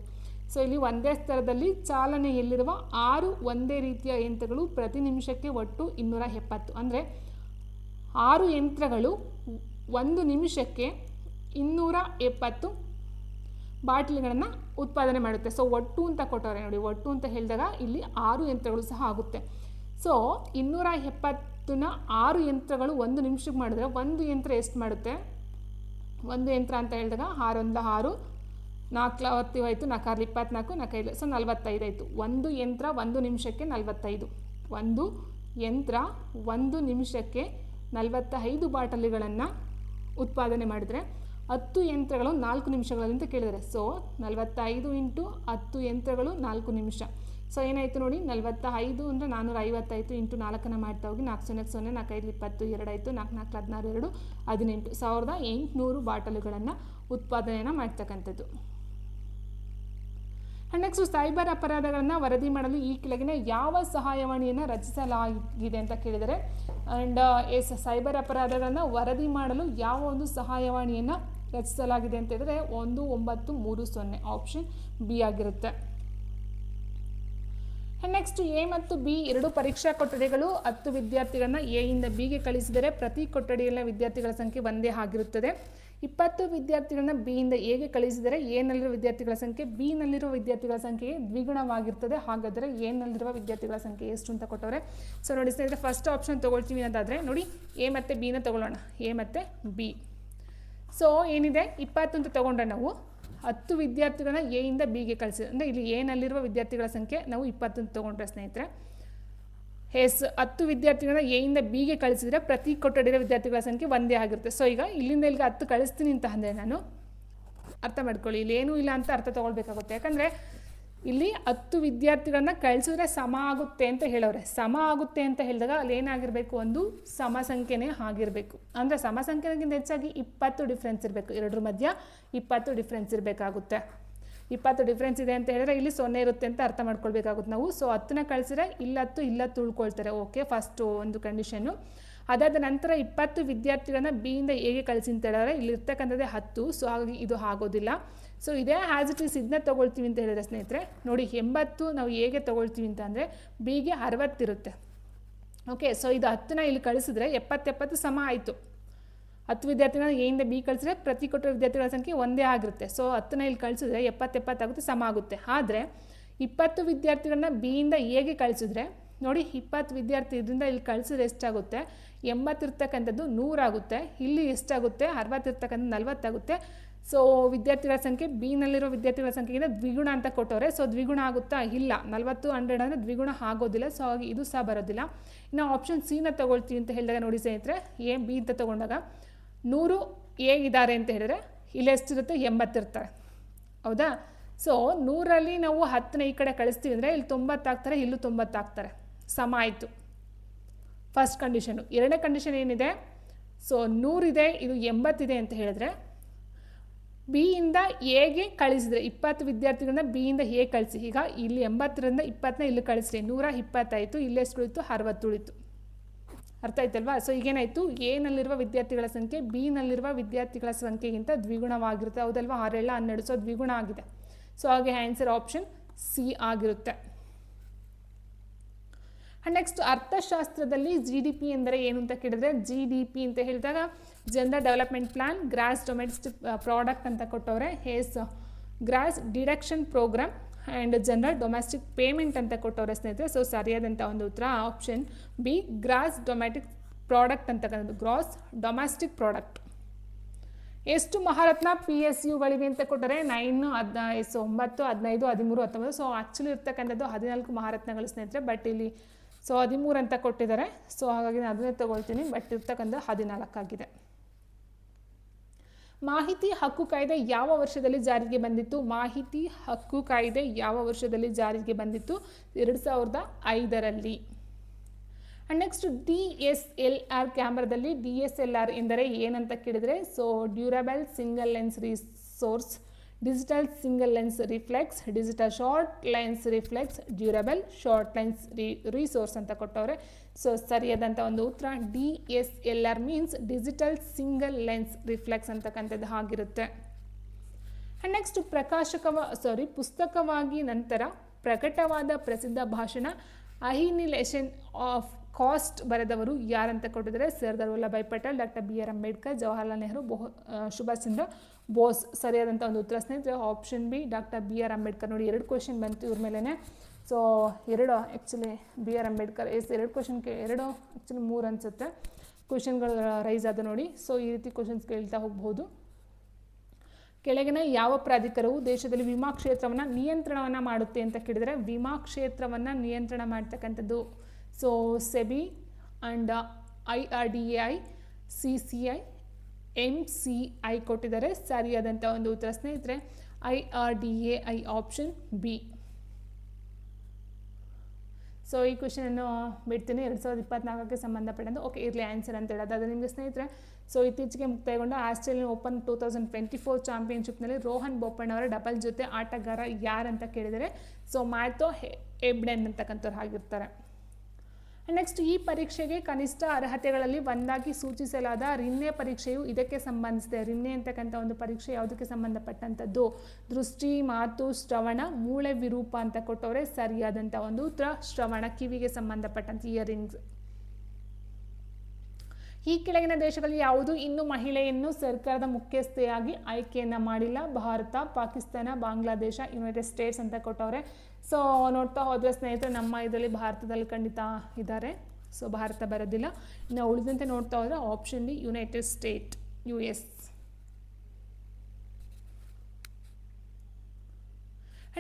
ಸೊ ಇಲ್ಲಿ ಒಂದೇ ಸ್ಥಳದಲ್ಲಿ ಚಾಲನೆಯಲ್ಲಿರುವ 6 ಒಂದೇ ರೀತಿಯ ಯಂತ್ರಗಳು ಪ್ರತಿ ನಿಮಿಷಕ್ಕೆ ಒಟ್ಟು 270 ಅಂದರೆ 6 ಯಂತ್ರಗಳು 1 ನಿಮಿಷಕ್ಕೆ 270 ಬಾಟ್ಲಿಗಳನ್ನು ಉತ್ಪಾದನೆ ಮಾಡುತ್ತೆ. ಸೊ ಒಟ್ಟು ಅಂತ ಕೊಟ್ಟವ್ರೆ ನೋಡಿ, ಒಟ್ಟು ಅಂತ ಹೇಳಿದಾಗ ಇಲ್ಲಿ 6 ಯಂತ್ರಗಳು ಸಹ ಆಗುತ್ತೆ. ಸೊ 270ನ 6 ಯಂತ್ರಗಳು 1 ನಿಮಿಷಕ್ಕೆ ಮಾಡಿದ್ರೆ ಒಂದು ಯಂತ್ರ ಎಷ್ಟು ಮಾಡುತ್ತೆ, ಒಂದು ಯಂತ್ರ ಅಂತ ಹೇಳಿದಾಗ 6 1 6 4 ಆಯಿತು, 4 24 4 ಸೊ 45 ಆಯಿತು. ಒಂದು ಯಂತ್ರ 1 ನಿಮಿಷಕ್ಕೆ 45, ಒಂದು ಯಂತ್ರ 1 ನಿಮಿಷಕ್ಕೆ 45 ಬಾಟಲಿಗಳನ್ನು ಉತ್ಪಾದನೆ ಮಾಡಿದರೆ 10 ಯಂತ್ರಗಳು 4 ನಿಮಿಷಗಳಲ್ಲಿ ಅಂತ ಕೇಳಿದರೆ. ಸೊ 45 ಇಂಟು 10 ಯಂತ್ರಗಳು 4 ನಿಮಿಷ. ಸೊ ಏನಾಯಿತು ನೋಡಿ, 45 ಅಂದರೆ 450 ಇಂಟು 4 ಮಾಡ್ತಾ ಹೋಗಿ 4 0 0 4 5 22 ಆಯಿತು, 4 4 16 2 18 1800 ಬಾಟಲುಗಳನ್ನು ಉತ್ಪಾದನೆಯನ್ನು ಮಾಡ್ತಕ್ಕಂಥದ್ದು. ನೆಕ್ಸ್ಟ್ ಸೈಬರ್ ಅಪರಾಧಗಳನ್ನು ವರದಿ ಮಾಡಲು ಈ ಕೆಳಗಿನ ಯಾವ ಸಹಾಯವಾಣಿಯನ್ನು ರಚಿಸಲಾಗಿದೆ ಅಂತ ಕೇಳಿದರೆ, ಆ್ಯಂಡ್ ಸೈಬರ್ ಅಪರಾಧಗಳನ್ನು ವರದಿ ಮಾಡಲು ಯಾವ ಒಂದು ಸಹಾಯವಾಣಿಯನ್ನು ರಚಿಸಲಾಗಿದೆ ಅಂತ ಹೇಳಿದರೆ 1930 ಆಪ್ಷನ್ ಬಿ ಆಗಿರುತ್ತೆ. ನೆಕ್ಸ್ಟ್ ಎ ಮತ್ತು ಬಿ 2 ಪರೀಕ್ಷಾ ಕೊಠಡಿಗಳು 10 ವಿದ್ಯಾರ್ಥಿಗಳನ್ನು ಎ ಇಂದ ಬಿಗೆ ಕಳಿಸಿದರೆ ಪ್ರತಿ ಕೊಠಡಿಯಲ್ಲಿನ ವಿದ್ಯಾರ್ಥಿಗಳ ಸಂಖ್ಯೆ ಒಂದೇ ಆಗಿರುತ್ತದೆ. 20 ವಿದ್ಯಾರ್ಥಿಗಳನ್ನ ಬಿ ಇಂದ ಎಗೆ ಕಳಿಸಿದರೆ ಎನಲ್ಲಿರುವ ವಿದ್ಯಾರ್ಥಿಗಳ ಸಂಖ್ಯೆ ಬಿನಲ್ಲಿರುವ ವಿದ್ಯಾರ್ಥಿಗಳ ಸಂಖ್ಯೆಗೆ ದ್ವಿಗುಣವಾಗಿರ್ತದೆ. ಹಾಗಾದರೆ ಎನಲ್ಲಿರುವ ವಿದ್ಯಾರ್ಥಿಗಳ ಸಂಖ್ಯೆ ಎಷ್ಟು ಅಂತ ಕೊಟ್ಟವ್ರೆ. ಸೊ ನೋಡಿ ಸ್ನೇಹಿತರೆ, ಫಸ್ಟ್ ಆಪ್ಷನ್ ತೊಗೊಳ್ತೀವಿ ಅನ್ನೋದಾದರೆ ನೋಡಿ ಎ ಮತ್ತು ಬಿನ ತೊಗೊಳ್ಳೋಣ, ಎ ಮತ್ತು ಬಿ. ಸೊ ಏನಿದೆ 20 ಅಂತ ತೊಗೊಂಡ್ರೆ ನಾವು 10 ವಿದ್ಯಾರ್ಥಿಗಳನ್ನ ಎ ಇಂದ ಬಿಗೆ ಕಳಿಸಿದ್ರೆ ಅಂದರೆ ಇಲ್ಲಿ ಎನಲ್ಲಿರುವ ವಿದ್ಯಾರ್ಥಿಗಳ ಸಂಖ್ಯೆ ನಾವು 20 ಅಂತ ತೊಗೊಂಡ್ರೆ ಸ್ನೇಹಿತರೆ, 10 ವಿದ್ಯಾರ್ಥಿಗಳನ್ನ ಎ ಇಂದ ಬಿಗೆ ಕಳಿಸಿದರೆ ಪ್ರತಿ ಕೊಠಡಿಯ ವಿದ್ಯಾರ್ಥಿಗಳ ಸಂಖ್ಯೆ ಒಂದೇ ಆಗಿರುತ್ತೆ. ಸೊ ಈಗ ಇಲ್ಲಿಂದ ಇಲ್ಲಿಗೆ 10 ಕಳಿಸ್ತೀನಿ ಅಂತ ಅಂದರೆ ನಾನು ಅರ್ಥ ಮಾಡ್ಕೊಳ್ಳಿ, ಇಲ್ಲಿ ಏನೂ ಇಲ್ಲ ಅಂತ ಅರ್ಥ ತೊಗೊಳ್ಬೇಕಾಗುತ್ತೆ. ಯಾಕಂದರೆ ಇಲ್ಲಿ 10 ವಿದ್ಯಾರ್ಥಿಗಳನ್ನ ಕಳಿಸಿದ್ರೆ ಸಮ ಆಗುತ್ತೆ ಅಂತ ಹೇಳೋರೆ. ಸಮ ಆಗುತ್ತೆ ಅಂತ ಹೇಳಿದಾಗ ಅಲ್ಲಿ ಏನಾಗಿರಬೇಕು, ಒಂದು ಸಮ ಸಂಖ್ಯೆನೇ ಆಗಿರಬೇಕು. ಅಂದರೆ ಸಮ ಸಂಖ್ಯೆಗಿಂತ ಹೆಚ್ಚಾಗಿ 20 ಡಿಫ್ರೆನ್ಸ್ ಇರಬೇಕು, ಎರಡರ ಮಧ್ಯ 20 ಡಿಫ್ರೆನ್ಸ್ ಇರಬೇಕಾಗುತ್ತೆ. 20 ಡಿಫ್ರೆನ್ಸ್ ಇದೆ ಅಂತ ಹೇಳಿದ್ರೆ ಇಲ್ಲಿ 0 ಇರುತ್ತೆ ಅಂತ ಅರ್ಥ ಮಾಡ್ಕೊಳ್ಬೇಕಾಗುತ್ತೆ ನಾವು. ಸೊ 10ನ ಕಳಿಸಿದ್ರೆ ಇಲ್ಲ ಉಳ್ಕೊಳ್ತಾರೆ. ಓಕೆ, ಫಸ್ಟು ಒಂದು ಕಂಡೀಷನ್ನು. ಅದಾದ ನಂತರ 20 ವಿದ್ಯಾರ್ಥಿಗಳನ್ನ ಬಿಯಿಂದ ಎಗೆ ಕಳಿಸಿ ಅಂತ ಹೇಳಿದ್ರೆ ಇಲ್ಲಿರ್ತಕ್ಕಂಥದ್ದೇ 10. ಸೊ ಹಾಗಾಗಿ ಇದು ಆಗೋದಿಲ್ಲ. ಸೊ ಇದೇ ಆ್ಯಸ್ ಇಟ್ ಈಸ್ ಇದನ್ನ ತೊಗೊಳ್ತೀವಿ ಅಂತ ಹೇಳಿದ್ರೆ ಸ್ನೇಹಿತರೆ ನೋಡಿ, 80 ನಾವು ಹೇಗೆ ತೊಗೊಳ್ತೀವಿ ಅಂತ ಅಂದರೆ ಬಿಗೆ 60 ಇರುತ್ತೆ. ಓಕೆ, ಸೊ ಇದು 10ನ ಇಲ್ಲಿ ಕಳಿಸಿದ್ರೆ 70 ಸಮ ಆಯಿತು. 10 ವಿದ್ಯಾರ್ಥಿಗಳನ್ನ ಎಯಿಂದ ಬಿ ಕಳಿಸಿದ್ರೆ ಪ್ರತಿ ಕೊಟ್ಟಿರೋ ವಿದ್ಯಾರ್ಥಿಗಳ ಸಂಖ್ಯೆ ಒಂದೇ ಆಗಿರುತ್ತೆ. ಸೊ 10ನ ಇಲ್ಲಿ ಕಳಿಸಿದ್ರೆ 70 ಆಗುತ್ತೆ, ಸಮ ಆಗುತ್ತೆ. ಆದರೆ 20 ವಿದ್ಯಾರ್ಥಿಗಳನ್ನ ಬಿಯಿಂದ ಎಗೆ ಕಳಿಸಿದ್ರೆ ನೋಡಿ, 20 ವಿದ್ಯಾರ್ಥಿ ಇದರಿಂದ ಇಲ್ಲಿ ಕಳಿಸಿದ್ರೆ ಎಷ್ಟಾಗುತ್ತೆ, 80 ಇರ್ತಕ್ಕಂಥದ್ದು 100 ಆಗುತ್ತೆ. ಇಲ್ಲಿ ಎಷ್ಟಾಗುತ್ತೆ, 60 ಇರ್ತಕ್ಕಂಥದ್ದು 40 ಆಗುತ್ತೆ. ಸೊ ವಿದ್ಯಾರ್ಥಿಗಳ ಸಂಖ್ಯೆ ಬಿನಲ್ಲಿರೋ ವಿದ್ಯಾರ್ಥಿಗಳ ಸಂಖ್ಯೆಗಿಂತ ದ್ವಿಗುಣ ಅಂತ ಕೊಟ್ಟವ್ರೆ. ಸೊ ದ್ವಿಗುಣ ಆಗುತ್ತಾ, ಇಲ್ಲ. 40 100 ಅಂದರೆ ದ್ವಿಗುಣ ಆಗೋದಿಲ್ಲ. ಸೊ ಹಾಗೆ ಇದು ಸಹ ಬರೋದಿಲ್ಲ. ಇನ್ನು ಆಪ್ಷನ್ ಸಿನ ತೊಗೊಳ್ತೀವಿ ಅಂತ ಹೇಳಿದಾಗ ನೋಡಿ ಸ್ನೇಹಿತರೆ, ಎ ಬಿ ಅಂತ ತೊಗೊಂಡಾಗ 100 ಹೇಗಿದ್ದಾರೆ ಅಂತ ಹೇಳಿದ್ರೆ ಇಲ್ಲಿ ಎಷ್ಟಿರುತ್ತೆ, 80 ಇರ್ತಾರೆ. ಹೌದಾ? ಸೊ 100ರಲ್ಲಿ ನಾವು 10ನ ಈ ಕಡೆ ಕಳಿಸ್ತೀವಿ ಅಂದರೆ ಇಲ್ಲಿ 90 ಆಗ್ತಾರೆ, ಇಲ್ಲೂ 90 ಆಗ್ತಾರೆ, ಸಮ ಆಯಿತು. First condition. ಎರಡನೇ ಕಂಡೀಷನ್ ಏನಿದೆ, ಸೊ 100 ಇದೆ, ಇದು 80 ಇದೆ ಅಂತ ಹೇಳಿದ್ರೆ ಬಿಯಿಂದ ಎಗೆ ಕಳಿಸಿದ್ರೆ 20 ವಿದ್ಯಾರ್ಥಿಗಳನ್ನ ಬಿಯಿಂದ ಎ ಕಳಿಸಿ. ಈಗ ಇಲ್ಲಿ 80ರಿಂದ 20ನ ಇಲ್ಲಿ ಕಳಿಸ್ರಿ, 120 ಆಯಿತು. ಇಲ್ಲಿ ಎಷ್ಟು ಉಳಿತು, 60 ಉಳಿತು. ಅರ್ಥ ಆಯ್ತಲ್ವಾ? ಸೊ ಈಗೇನಾಯಿತು, ಎನಲ್ಲಿರುವ ವಿದ್ಯಾರ್ಥಿಗಳ ಸಂಖ್ಯೆ ಬಿನಲ್ಲಿರುವ ವಿದ್ಯಾರ್ಥಿಗಳ ಸಂಖ್ಯೆಗಿಂತ ದ್ವಿಗುಣವಾಗಿರುತ್ತೆ. ಹೌದಲ್ವಾ? 6 12, ಸೊ ದ್ವಿಗುಣ ಆಗಿದೆ. ಸೊ ಹಾಗೆ ಆನ್ಸರ್ ಆಪ್ಷನ್ ಸಿ ಆಗಿರುತ್ತೆ. ಆ್ಯಂಡ್ ನೆಕ್ಸ್ಟ್ ಅರ್ಥಶಾಸ್ತ್ರದಲ್ಲಿ GDP ಎಂದರೆ ಏನು ಅಂತ ಕೇಳಿದ್ರೆ, GDP ಅಂತ ಹೇಳಿದಾಗ general development plan, gross domestic product ಅಂತ ಕೊಟ್ಟವ್ರೆ. ಹೇಸ್ gross deduction programme and general domestic payment ಅಂತ ಕೊಟ್ಟವ್ರೆ ಸ್ನೇಹಿತರೆ. ಸೊ ಸರಿಯಾದಂಥ ಒಂದು ಉತ್ತರ option B, gross domestic product ಅಂತಕ್ಕಂಥದ್ದು, ಗ್ರಾಸ್ ಡೊಮೆಸ್ಟಿಕ್ ಪ್ರಾಡಕ್ಟ್. ಎಷ್ಟು ಮಹಾರತ್ನ PSUಗಳಿವೆ ಅಂತ ಕೊಟ್ಟರೆ 9, 15, 15, 13, 19. ಸೊ ಆ್ಯಕ್ಚುಲಿ ಇರ್ತಕ್ಕಂಥದ್ದು 14 ಮಹಾರತ್ನಗಳು ಸ್ನೇಹಿತರೆ. ಬಟ್ ಇಲ್ಲಿ ಸೊ 13 ಅಂತ ಕೊಟ್ಟಿದ್ದಾರೆ. ಸೊ ಹಾಗಾಗಿ ನಾನು ಅದನ್ನೇ ತೊಗೊಳ್ತೀನಿ. ಬಟ್ ಇರ್ತಕ್ಕಂಥ 14 ಆಗಿದೆ. ಮಾಹಿತಿ ಹಕ್ಕು ಕಾಯ್ದೆ ಯಾವ ವರ್ಷದಲ್ಲಿ ಜಾರಿಗೆ ಬಂದಿತ್ತು? ಮಾಹಿತಿ ಹಕ್ಕು ಕಾಯ್ದೆ ಯಾವ ವರ್ಷದಲ್ಲಿ ಜಾರಿಗೆ ಬಂದಿತ್ತು? 2005ರಲ್ಲಿ. ಆ್ಯಂಡ್ ನೆಕ್ಸ್ಟ್ DSLR ಕ್ಯಾಮ್ರಾದಲ್ಲಿ DSLR ಎಂದರೆ ಏನಂತ ಕೇಳಿದರೆ, so durable single lens resource, digital single lens reflex, digital short lens reflex, durable short lens resource ಅಂತ ಕೊಟ್ಟವ್ರೆ. ಸೊ ಸರಿಯಾದಂಥ ಒಂದು ಉತ್ತರ DSLR means digital single lens reflex ಅಂತಕ್ಕಂಥದ್ದು ಆಗಿರುತ್ತೆ. ಆ್ಯಂಡ್ ನೆಕ್ಸ್ಟ್ ಪುಸ್ತಕವಾಗಿ ನಂತರ ಪ್ರಕಟವಾದ ಪ್ರಸಿದ್ಧ ಭಾಷಣ ಅಹಿನಿಲೇಷನ್ ಆಫ್ ಕಾಸ್ಟ್ ಬರೆದವರು ಯಾರಂತ ಕೊಟ್ಟಿದ್ದಾರೆ? Sardar Vallabhbhai Patel, doctor BR Ambedkar, Jawaharlal Nehru, Subhash Chandra Bose. ಸರಿಯಾದಂಥ ಒಂದು ಉತ್ತರ ಸ್ನೇಹಿತರೆ option B, doctor BR Ambedkar. ನೋಡಿ 2 ಕ್ವೆಶನ್ ಬಂತು ಇವ್ರ ಮೇಲೇ. So 2 actually BR Ambedkar 2 question 2 actually 3 ಅನಿಸುತ್ತೆ ಕ್ವೆಶನ್ಗಳು ರೈಸ್ ಆದ ನೋಡಿ. ಸೊ ಈ ರೀತಿ ಕ್ವೆಶನ್ಸ್ ಕೇಳ್ತಾ ಹೋಗ್ಬೋದು. ಕೆಳಗಿನ ಯಾವ ಪ್ರಾಧಿಕಾರವು ದೇಶದಲ್ಲಿ ವಿಮಾ ಕ್ಷೇತ್ರವನ್ನು ನಿಯಂತ್ರಣವನ್ನು ಮಾಡುತ್ತೆ ಅಂತ ಕೇಳಿದರೆ, ವಿಮಾ ಕ್ಷೇತ್ರವನ್ನು ನಿಯಂತ್ರಣ ಮಾಡ್ತಕ್ಕಂಥದ್ದು so SEBI and IRDAI, CCI, MCI ಕೊಟ್ಟಿದ್ದಾರೆ. ಸರಿಯಾದಂಥ ಒಂದು ಉತ್ತರ ಸ್ನೇಹಿತರೆ IRDAI ಆಪ್ಷನ್ ಬಿ. ಸೊ ಈ ಕ್ವೆಶನನ್ನು ಬಿಡ್ತೀನಿ. 2024ಕ್ಕೆ ಸಂಬಂಧಪಟ್ಟಂತೆ ಓಕೆ ಇರಲಿ ಆನ್ಸರ್ ಅಂತ ಹೇಳೋದು. ಅದು ನಿಮಗೆ ಸ್ನೇಹಿತರೆ, ಸೊ ಇತ್ತೀಚೆಗೆ ಮುಕ್ತಾಯಗೊಂಡ ಆಸ್ಟ್ರೇಲಿಯನ್ ಓಪನ್ 2024 ಚಾಂಪಿಯನ್ಶಿಪ್ನಲ್ಲಿ ರೋಹನ್ ಬೋಪಣ್ಣವರ ಡಬಲ್ ಜೊತೆ ಆಟಗಾರ ಯಾರಂತ ಕೇಳಿದರೆ, ಸೊ ಮ್ಯಾಥೋ ಎಬ್ಡೆನ್ ಅಂತಕ್ಕಂಥವ್ರು ಆಗಿರ್ತಾರೆ. ನೆಕ್ಸ್ಟ್ ಈ ಪರೀಕ್ಷೆಗೆ ಕನಿಷ್ಠ ಅರ್ಹತೆಗಳಲ್ಲಿ ಒಂದಾಗಿ ಸೂಚಿಸಲಾದ ರಿನ್ನೆ ಪರೀಕ್ಷೆಯು ಇದಕ್ಕೆ ಸಂಬಂಧಿಸಿದೆ. ರಿನ್ನೆ ಅಂತಕ್ಕಂಥ ಒಂದು ಪರೀಕ್ಷೆ ಯಾವುದಕ್ಕೆ ಸಂಬಂಧಪಟ್ಟಂಥದ್ದು? ದೃಷ್ಟಿ, ಮಾತು, ಶ್ರವಣ, ಮೂಳೆ ವಿರೂಪ ಅಂತ ಕೊಟ್ಟವ್ರೆ. ಸರಿಯಾದಂಥ ಒಂದು ಉತ್ತರ ಶ್ರವಣ, ಕಿವಿಗೆ ಸಂಬಂಧಪಟ್ಟಂಥ ಇಯರಿಂಗ್ಸ್. ಈ ಕೆಳಗಿನ ದೇಶಗಳಲ್ಲಿ ಯಾವುದು ಇನ್ನೂ ಮಹಿಳೆಯನ್ನು ಸರ್ಕಾರದ ಮುಖ್ಯಸ್ಥೆಯಾಗಿ ಆಯ್ಕೆಯನ್ನು ಮಾಡಿಲ್ಲ? ಭಾರತ, ಪಾಕಿಸ್ತಾನ, ಬಾಂಗ್ಲಾದೇಶ, ಯುನೈಟೆಡ್ ಸ್ಟೇಟ್ಸ್ ಅಂತ ಕೊಟ್ಟವ್ರೆ. ಸೊ ನೋಡ್ತಾ ಹೋದರೆ ಸ್ನೇಹಿತರೆ, ನಮ್ಮ ಇದರಲ್ಲಿ ಭಾರತದಲ್ಲಿ ಖಂಡಿತ ಇದ್ದಾರೆ. ಸೊ ಭಾರತ ಬರೋದಿಲ್ಲ. ಇನ್ನು ಉಳಿದಂತೆ ನೋಡ್ತಾ ಹೋದರೆ option D United state, US.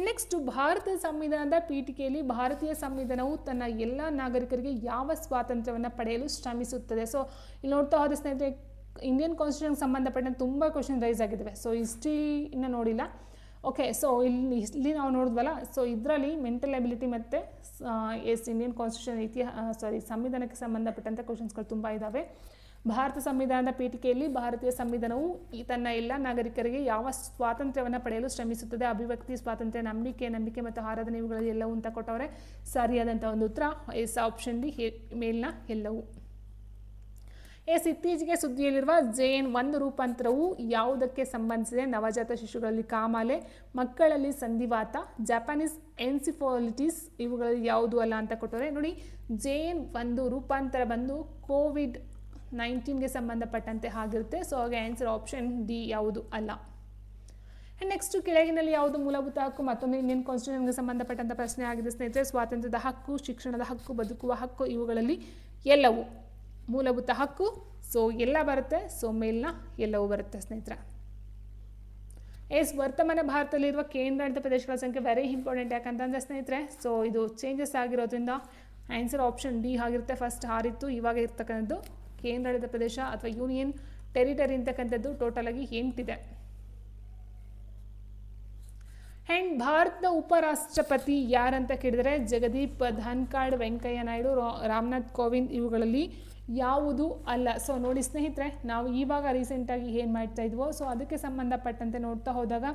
Next Bharat ಸಂವಿಧಾನದ ಪೀಠಿಕೆಯಲ್ಲಿ ಭಾರತೀಯ ಸಂವಿಧಾನವು ತನ್ನ ಎಲ್ಲ ನಾಗರಿಕರಿಗೆ ಯಾವ ಸ್ವಾತಂತ್ರ್ಯವನ್ನು ಪಡೆಯಲು ಶ್ರಮಿಸುತ್ತದೆ? ಸೊ ಇಲ್ಲಿ ನೋಡ್ತಾ ಹೋದರೆ ಸ್ನೇಹಿತರೆ, ಇಂಡಿಯನ್ ಕಾನ್ಸ್ಟಿಟ್ಯೂಷನ್ಗೆ ಸಂಬಂಧಪಟ್ಟಂತೆ ತುಂಬ ಕ್ವಶನ್ ರೈಸ್ ಆಗಿದ್ದಾವೆ. ಸೊ ಹಿಸ್ಟ್ರಿನ ನೋಡಿಲ್ಲ. ಓಕೆ, ಸೊ ಇಲ್ಲಿ ನಾವು ನೋಡಿದ್ವಲ್ಲ, ಸೊ ಇದರಲ್ಲಿ ಮೆಂಟಲ್ ಎಬಿಲಿಟಿ ಮತ್ತು ಇಂಡಿಯನ್ ಕಾನ್ಸ್ಟಿಟ್ಯೂಷನ್ ಸಂವಿಧಾನಕ್ಕೆ ಸಂಬಂಧಪಟ್ಟಂಥ ಕ್ವಶನ್ಸ್ಗಳು ತುಂಬ ಇದ್ದಾವೆ. ಭಾರತ ಸಂವಿಧಾನದ ಪೀಠಿಕೆಯಲ್ಲಿ ಭಾರತೀಯ ಸಂವಿಧಾನವು ತನ್ನ ಎಲ್ಲ ನಾಗರಿಕರಿಗೆ ಯಾವ ಸ್ವಾತಂತ್ರ್ಯವನ್ನು ಪಡೆಯಲು ಶ್ರಮಿಸುತ್ತದೆ, ಅಭಿವ್ಯಕ್ತಿ ಸ್ವಾತಂತ್ರ್ಯ, ನಂಬಿಕೆ ಮತ್ತು ಆರಾಧನೆ ಇವುಗಳಲ್ಲಿ ಎಲ್ಲವೂ ಅಂತ ಕೊಟ್ಟವರೆ. ಸರಿಯಾದಂಥ ಒಂದು ಉತ್ತರ ಎಸ್ ಆಪ್ಷನ್ ಡಿ, ಮೇಲ್ನ ಎಲ್ಲವೂ. ಇತ್ತೀಚೆಗೆ ಸುದ್ದಿಯಲ್ಲಿರುವ JN1 ರೂಪಾಂತರವು ಯಾವುದಕ್ಕೆ ಸಂಬಂಧಿಸಿದೆ? ನವಜಾತ ಶಿಶುಗಳಲ್ಲಿ ಕಾಮಾಲೆ, ಮಕ್ಕಳಲ್ಲಿ ಸಂಧಿವಾತ, ಜಾಪಾನೀಸ್ ಎನ್ಸಿಫಾಲಿಟಿಸ್ ಇವುಗಳಲ್ಲಿ ಯಾವುದು ಅಲ್ಲ ಅಂತ ಕೊಟ್ಟರೆ. ನೋಡಿ, JN1 ರೂಪಾಂತರ ಬಂದು COVID-19ಗೆ ಸಂಬಂಧಪಟ್ಟಂತೆ ಆಗಿರುತ್ತೆ. ಸೊ ಹಾಗೆ ಆನ್ಸರ್ ಆಪ್ಷನ್ ಡಿ ಯಾವುದು ಅಲ್ಲ. ನೆಕ್ಸ್ಟ್, ಕೆಳಗಿನಲ್ಲಿ ಯಾವುದು ಮೂಲಭೂತ ಹಕ್ಕು? ಮತ್ತೊಂದು ಇಂಡಿಯನ್ ಕಾನ್ಸ್ಟಿಟ್ಯೂಷನ್ಗೆ ಸಂಬಂಧಪಟ್ಟಂಥ ಪ್ರಶ್ನೆ ಆಗಿದೆ ಸ್ನೇಹಿತರೆ. ಸ್ವಾತಂತ್ರ್ಯದ ಹಕ್ಕು, ಶಿಕ್ಷಣದ ಹಕ್ಕು, ಬದುಕುವ ಹಕ್ಕು ಇವುಗಳಲ್ಲಿ ಎಲ್ಲವೂ ಮೂಲಭೂತ ಹಕ್ಕು. ಸೊ ಎಲ್ಲ ಬರುತ್ತೆ. ಸೊ ಮೇಲ್ನ ಎಲ್ಲವೂ ಬರುತ್ತೆ ಸ್ನೇಹಿತರೆ. ವರ್ತಮಾನ ಭಾರತದಲ್ಲಿರುವ ಕೇಂದ್ರಾಡಳಿತ ಪ್ರದೇಶಗಳ ಸಂಖ್ಯೆ ವೆರಿ ಇಂಪಾರ್ಟೆಂಟ್. ಯಾಕಂತಂದರೆ ಸ್ನೇಹಿತರೆ, ಸೊ ಇದು ಚೇಂಜಸ್ ಆಗಿರೋದ್ರಿಂದ ಆನ್ಸರ್ ಆಪ್ಷನ್ ಡಿ ಆಗಿರುತ್ತೆ. ಫಸ್ಟ್ 6 ಇತ್ತು, ಇವಾಗ ಇರ್ತಕ್ಕಂಥದ್ದು ಕೇಂದ್ರಾಡಳಿತ ಪ್ರದೇಶ ಅಥವಾ ಯೂನಿಯನ್ ಟೆರಿಟರಿ ಅಂತಕ್ಕಂಥದ್ದು ಟೋಟಲ್ ಆಗಿ 8 ಇದೆ. ಆ್ಯಂಡ್ ಭಾರತದ ಉಪರಾಷ್ಟ್ರಪತಿ ಯಾರಂತ ಕೇಳಿದರೆ ಜಗದೀಪ್ ಧನ್ಖಡ್, ವೆಂಕಯ್ಯ ನಾಯ್ಡು, ರಾಮನಾಥ್ ಕೋವಿಂದ್ ಇವುಗಳಲ್ಲಿ ಯಾವುದು ಅಲ್ಲ. ಸೊ ನೋಡಿ ಸ್ನೇಹಿತರೆ, ನಾವು ಇವಾಗ ರೀಸೆಂಟಾಗಿ ಏನು ಮಾಡ್ತಾ ಇದ್ವೋ ಸೊ ಅದಕ್ಕೆ ಸಂಬಂಧಪಟ್ಟಂತೆ ನೋಡ್ತಾ ಹೋದಾಗ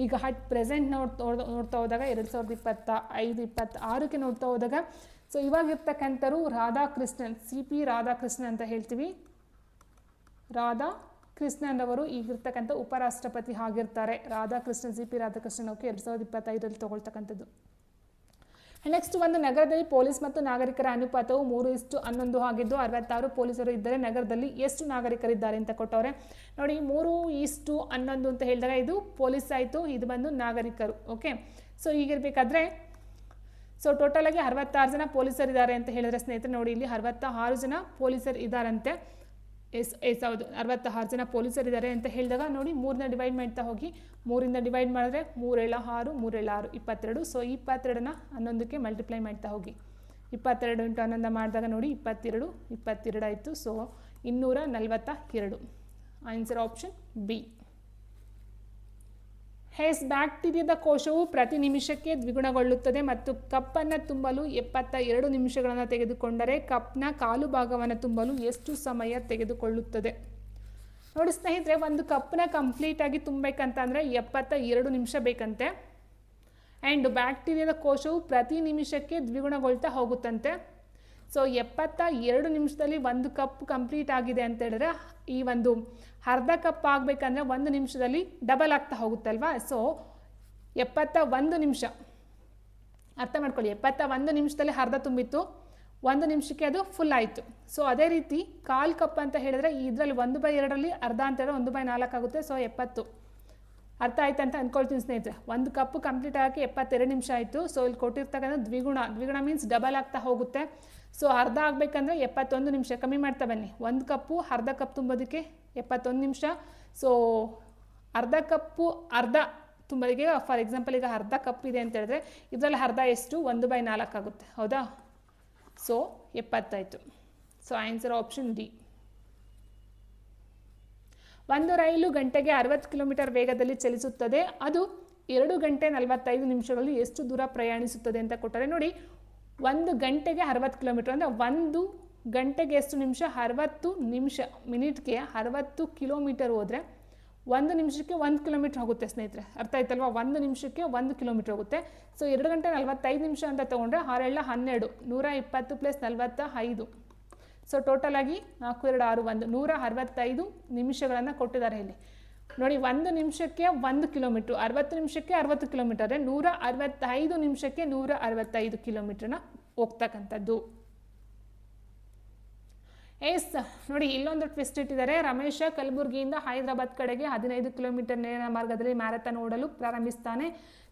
ಈಗ ಪ್ರೆಸೆಂಟ್ ನೋಡ್ತಾ ಹೋದಾಗ 2025-26ಕ್ಕೆ ನೋಡ್ತಾ ಹೋದಾಗ ಸೊ ಇವಾಗಿರ್ತಕ್ಕಂಥರು ರಾಧಾಕೃಷ್ಣನ್, CP ರಾಧಾಕೃಷ್ಣನ್ ಅಂತ ಹೇಳ್ತೀವಿ. ರಾಧಾಕೃಷ್ಣನ್ ಅವರು ಈಗಿರ್ತಕ್ಕಂಥ ಉಪರಾಷ್ಟ್ರಪತಿ ಆಗಿರ್ತಾರೆ. ರಾಧಾಕೃಷ್ಣನ್, CP ರಾಧಾಕೃಷ್ಣನ್ ಅವಕ್ಕೆ 2025ರಲ್ಲಿ ತಗೊಳ್ತಕ್ಕಂಥದ್ದು. ನೆಕ್ಸ್ಟ್, ಒಂದು ನಗರದಲ್ಲಿ ಪೊಲೀಸ್ ಮತ್ತು ನಾಗರಿಕರ ಅನುಪಾತವು 3:11 ಆಗಿದ್ದು 66 ಪೊಲೀಸರು ಇದ್ದರೆ ನಗರದಲ್ಲಿ ಎಷ್ಟು ನಾಗರಿಕರಿದ್ದಾರೆ ಅಂತ ಕೊಟ್ಟವ್ರೆ. ನೋಡಿ, 3:11 ಅಂತ ಹೇಳಿದಾಗ ಇದು ಪೊಲೀಸ್ ಆಯಿತು, ಇದು ಬಂದು ನಾಗರಿಕರು. ಓಕೆ, ಸೊ ಈಗಿರಬೇಕಾದ್ರೆ ಸೊ ಟೋಟಲ್ ಆಗಿ 66 ಜನ ಪೊಲೀಸರು ಇದ್ದಾರೆ ಅಂತ ಹೇಳಿದ್ರೆ ಸ್ನೇಹಿತರೆ, ನೋಡಿ ಇಲ್ಲಿ 66 ಜನ ಪೊಲೀಸರು ಇದ್ದಾರಂತೆ. ಹೌದು, 66 ಜನ ಪೊಲೀಸರಿದ್ದಾರೆ ಅಂತ ಹೇಳಿದಾಗ ನೋಡಿ 3ನ ಡಿವೈಡ್ ಮಾಡ್ತಾ ಹೋಗಿ. 3ರಿಂದ ಡಿವೈಡ್ ಮಾಡಿದ್ರೆ 3 7 6, 3 7 6 22. ಸೊ 22ನ 11ಕ್ಕೆ ಮಲ್ಟಿಪ್ಲೈ ಮಾಡ್ತಾ ಹೋಗಿ. 22 × 11 ಮಾಡಿದಾಗ ನೋಡಿ 22 ಆಯಿತು. ಸೊ 242. Answer option B. ಬ್ಯಾಕ್ಟೀರಿಯಾದ ಕೋಶವು ಪ್ರತಿ ನಿಮಿಷಕ್ಕೆ ದ್ವಿಗುಣಗೊಳ್ಳುತ್ತದೆ ಮತ್ತು ಕಪ್ಪನ್ನು ತುಂಬಲು 72 ನಿಮಿಷಗಳನ್ನು ತೆಗೆದುಕೊಂಡರೆ ಕಪ್ನ ಕಾಲು ಭಾಗವನ್ನು ತುಂಬಲು ಎಷ್ಟು ಸಮಯ ತೆಗೆದುಕೊಳ್ಳುತ್ತದೆ? ನೋಡಿ ಸ್ನೇಹಿತರೆ, ಒಂದು ಕಪ್ನ ಕಂಪ್ಲೀಟಾಗಿ ತುಂಬಬೇಕಂತಂದರೆ 72 ನಿಮಿಷ ಬೇಕಂತೆ. ಆ್ಯಂಡ್ ಬ್ಯಾಕ್ಟೀರಿಯಾದ ಕೋಶವು ಪ್ರತಿ ನಿಮಿಷಕ್ಕೆ ದ್ವಿಗುಣಗೊಳ್ತಾ ಹೋಗುತ್ತಂತೆ. ಸೊ 72 ನಿಮಿಷದಲ್ಲಿ ಒಂದು ಕಪ್ ಕಂಪ್ಲೀಟ್ ಆಗಿದೆ ಅಂತ ಹೇಳಿದ್ರೆ ಈ ಒಂದು ಅರ್ಧ ಕಪ್ ಆಗಬೇಕಂದ್ರೆ 1 ನಿಮಿಷದಲ್ಲಿ ಡಬಲ್ ಆಗ್ತಾ ಹೋಗುತ್ತಲ್ವಾ. ಸೊ 71 ನಿಮಿಷ ಅರ್ಥ ಮಾಡ್ಕೊಳ್ಳಿ. 71 ನಿಮಿಷದಲ್ಲಿ ಅರ್ಧ ತುಂಬಿತ್ತು, 1 ನಿಮಿಷಕ್ಕೆ ಅದು ಫುಲ್ ಆಯಿತು. ಸೊ ಅದೇ ರೀತಿ ಕಾಲು ಕಪ್ ಅಂತ ಹೇಳಿದ್ರೆ ಇದರಲ್ಲಿ 1/2ರಲ್ಲಿ ಅರ್ಧ ಅಂತ ಹೇಳಿದ್ರೆ 1/4 ಆಗುತ್ತೆ. ಸೊ 70. ಅರ್ಥ ಆಯ್ತು ಅಂತ ಅಂದ್ಕೊಳ್ತೀನಿ ಸ್ನೇಹಿತರೆ. ಒಂದು ಕಪ್ಪು ಕಂಪ್ಲೀಟ್ ಆಗೋಕ್ಕೆ 72 ನಿಮಿಷ ಆಯಿತು. ಸೊ ಇಲ್ಲಿ ಕೊಟ್ಟಿರ್ತಕ್ಕಂಥ ದ್ವಿಗುಣ ಮೀನ್ಸ್ ಡಬಲ್ ಆಗ್ತಾ ಹೋಗುತ್ತೆ. ಸೊ ಅರ್ಧ ಆಗಬೇಕಂದ್ರೆ 71 ನಿಮಿಷ. ಕಮ್ಮಿ ಮಾಡ್ತಾ ಬನ್ನಿ. ಒಂದು ಕಪ್ಪು ಅರ್ಧ ಕಪ್ ತುಂಬೋದಕ್ಕೆ 71 ನಿಮಿಷ. ಸೊ ಅರ್ಧ ಕಪ್ಪು ಅರ್ಧ ತುಂಬೋದಕ್ಕೆ ಫಾರ್ ಎಕ್ಸಾಂಪಲ್ ಈಗ ಅರ್ಧ ಕಪ್ ಇದೆ ಅಂತ ಹೇಳಿದ್ರೆ ಇದರಲ್ಲಿ ಅರ್ಧ ಎಷ್ಟು 1/4 ಆಗುತ್ತೆ, ಹೌದಾ? ಸೊ 70 ಆಯಿತು. So answer option D. ಒಂದು ರೈಲು ಗಂಟೆಗೆ 60 ಕಿಲೋಮೀಟರ್ ವೇಗದಲ್ಲಿ ಚಲಿಸುತ್ತದೆ. ಅದು 2 ಗಂಟೆ 45 ನಿಮಿಷಗಳಲ್ಲಿ ಎಷ್ಟು ದೂರ ಪ್ರಯಾಣಿಸುತ್ತದೆ ಅಂತ ಕೊಟ್ಟರೆ. ನೋಡಿ, 1 ಗಂಟೆಗೆ 60 ಕಿಲೋಮೀಟರ್ ಅಂದರೆ 1 ಗಂಟೆಗೆ ಎಷ್ಟು ನಿಮಿಷ? 60 ನಿಮಿಷ. ಮಿನಿಟ್ಗೆ 60 ಕಿಲೋಮೀಟರ್ ಹೋದರೆ 1 ನಿಮಿಷಕ್ಕೆ 1 ಕಿಲೋಮೀಟರ್ ಹೋಗುತ್ತೆ ಸ್ನೇಹಿತರೆ. ಅರ್ಥ ಆಯ್ತಲ್ವಾ? 1 ನಿಮಿಷಕ್ಕೆ 1 ಕಿಲೋಮೀಟರ್ ಹೋಗುತ್ತೆ. ಸೊ 2 ಗಂಟೆ 45 ನಿಮಿಷ ಅಂತ ತೊಗೊಂಡ್ರೆ 6 7 12, 120 + 45. ಸೊ ಟೋಟಲ್ ಆಗಿ 4 2 6 1 165 ನಿಮಿಷಗಳನ್ನು ಕೊಟ್ಟಿದ್ದಾರೆ ಇಲ್ಲಿ. ನೋಡಿ, 1 ನಿಮಿಷಕ್ಕೆ 1 ಕಿಲೋಮೀಟ್ರು, 60 ನಿಮಿಷಕ್ಕೆ 60 ಕಿಲೋಮೀಟರ್ ಅಂದರೆ 165 ನಿಮಿಷಕ್ಕೆ 165 ಕಿಲೋಮೀಟ್ರನ್ನ ಹೋಗ್ತಕ್ಕಂಥದ್ದು. ನೋಡಿ, ಇಲ್ಲೊಂದು ಟ್ವಿಸ್ಟ್ ಇಟ್ಟಿದ್ದಾರೆ. ರಮೇಶ ಕಲಬುರಗಿಯಿಂದ ಹೈದರಾಬಾದ್ ಕಡೆಗೆ 15 ಕಿಲೋಮೀಟರ್ ನೇರ ಮಾರ್ಗದಲ್ಲಿ ಮ್ಯಾರಥಾನ್ ಓಡಲು ಪ್ರಾರಂಭಿಸ್ತಾನೆ.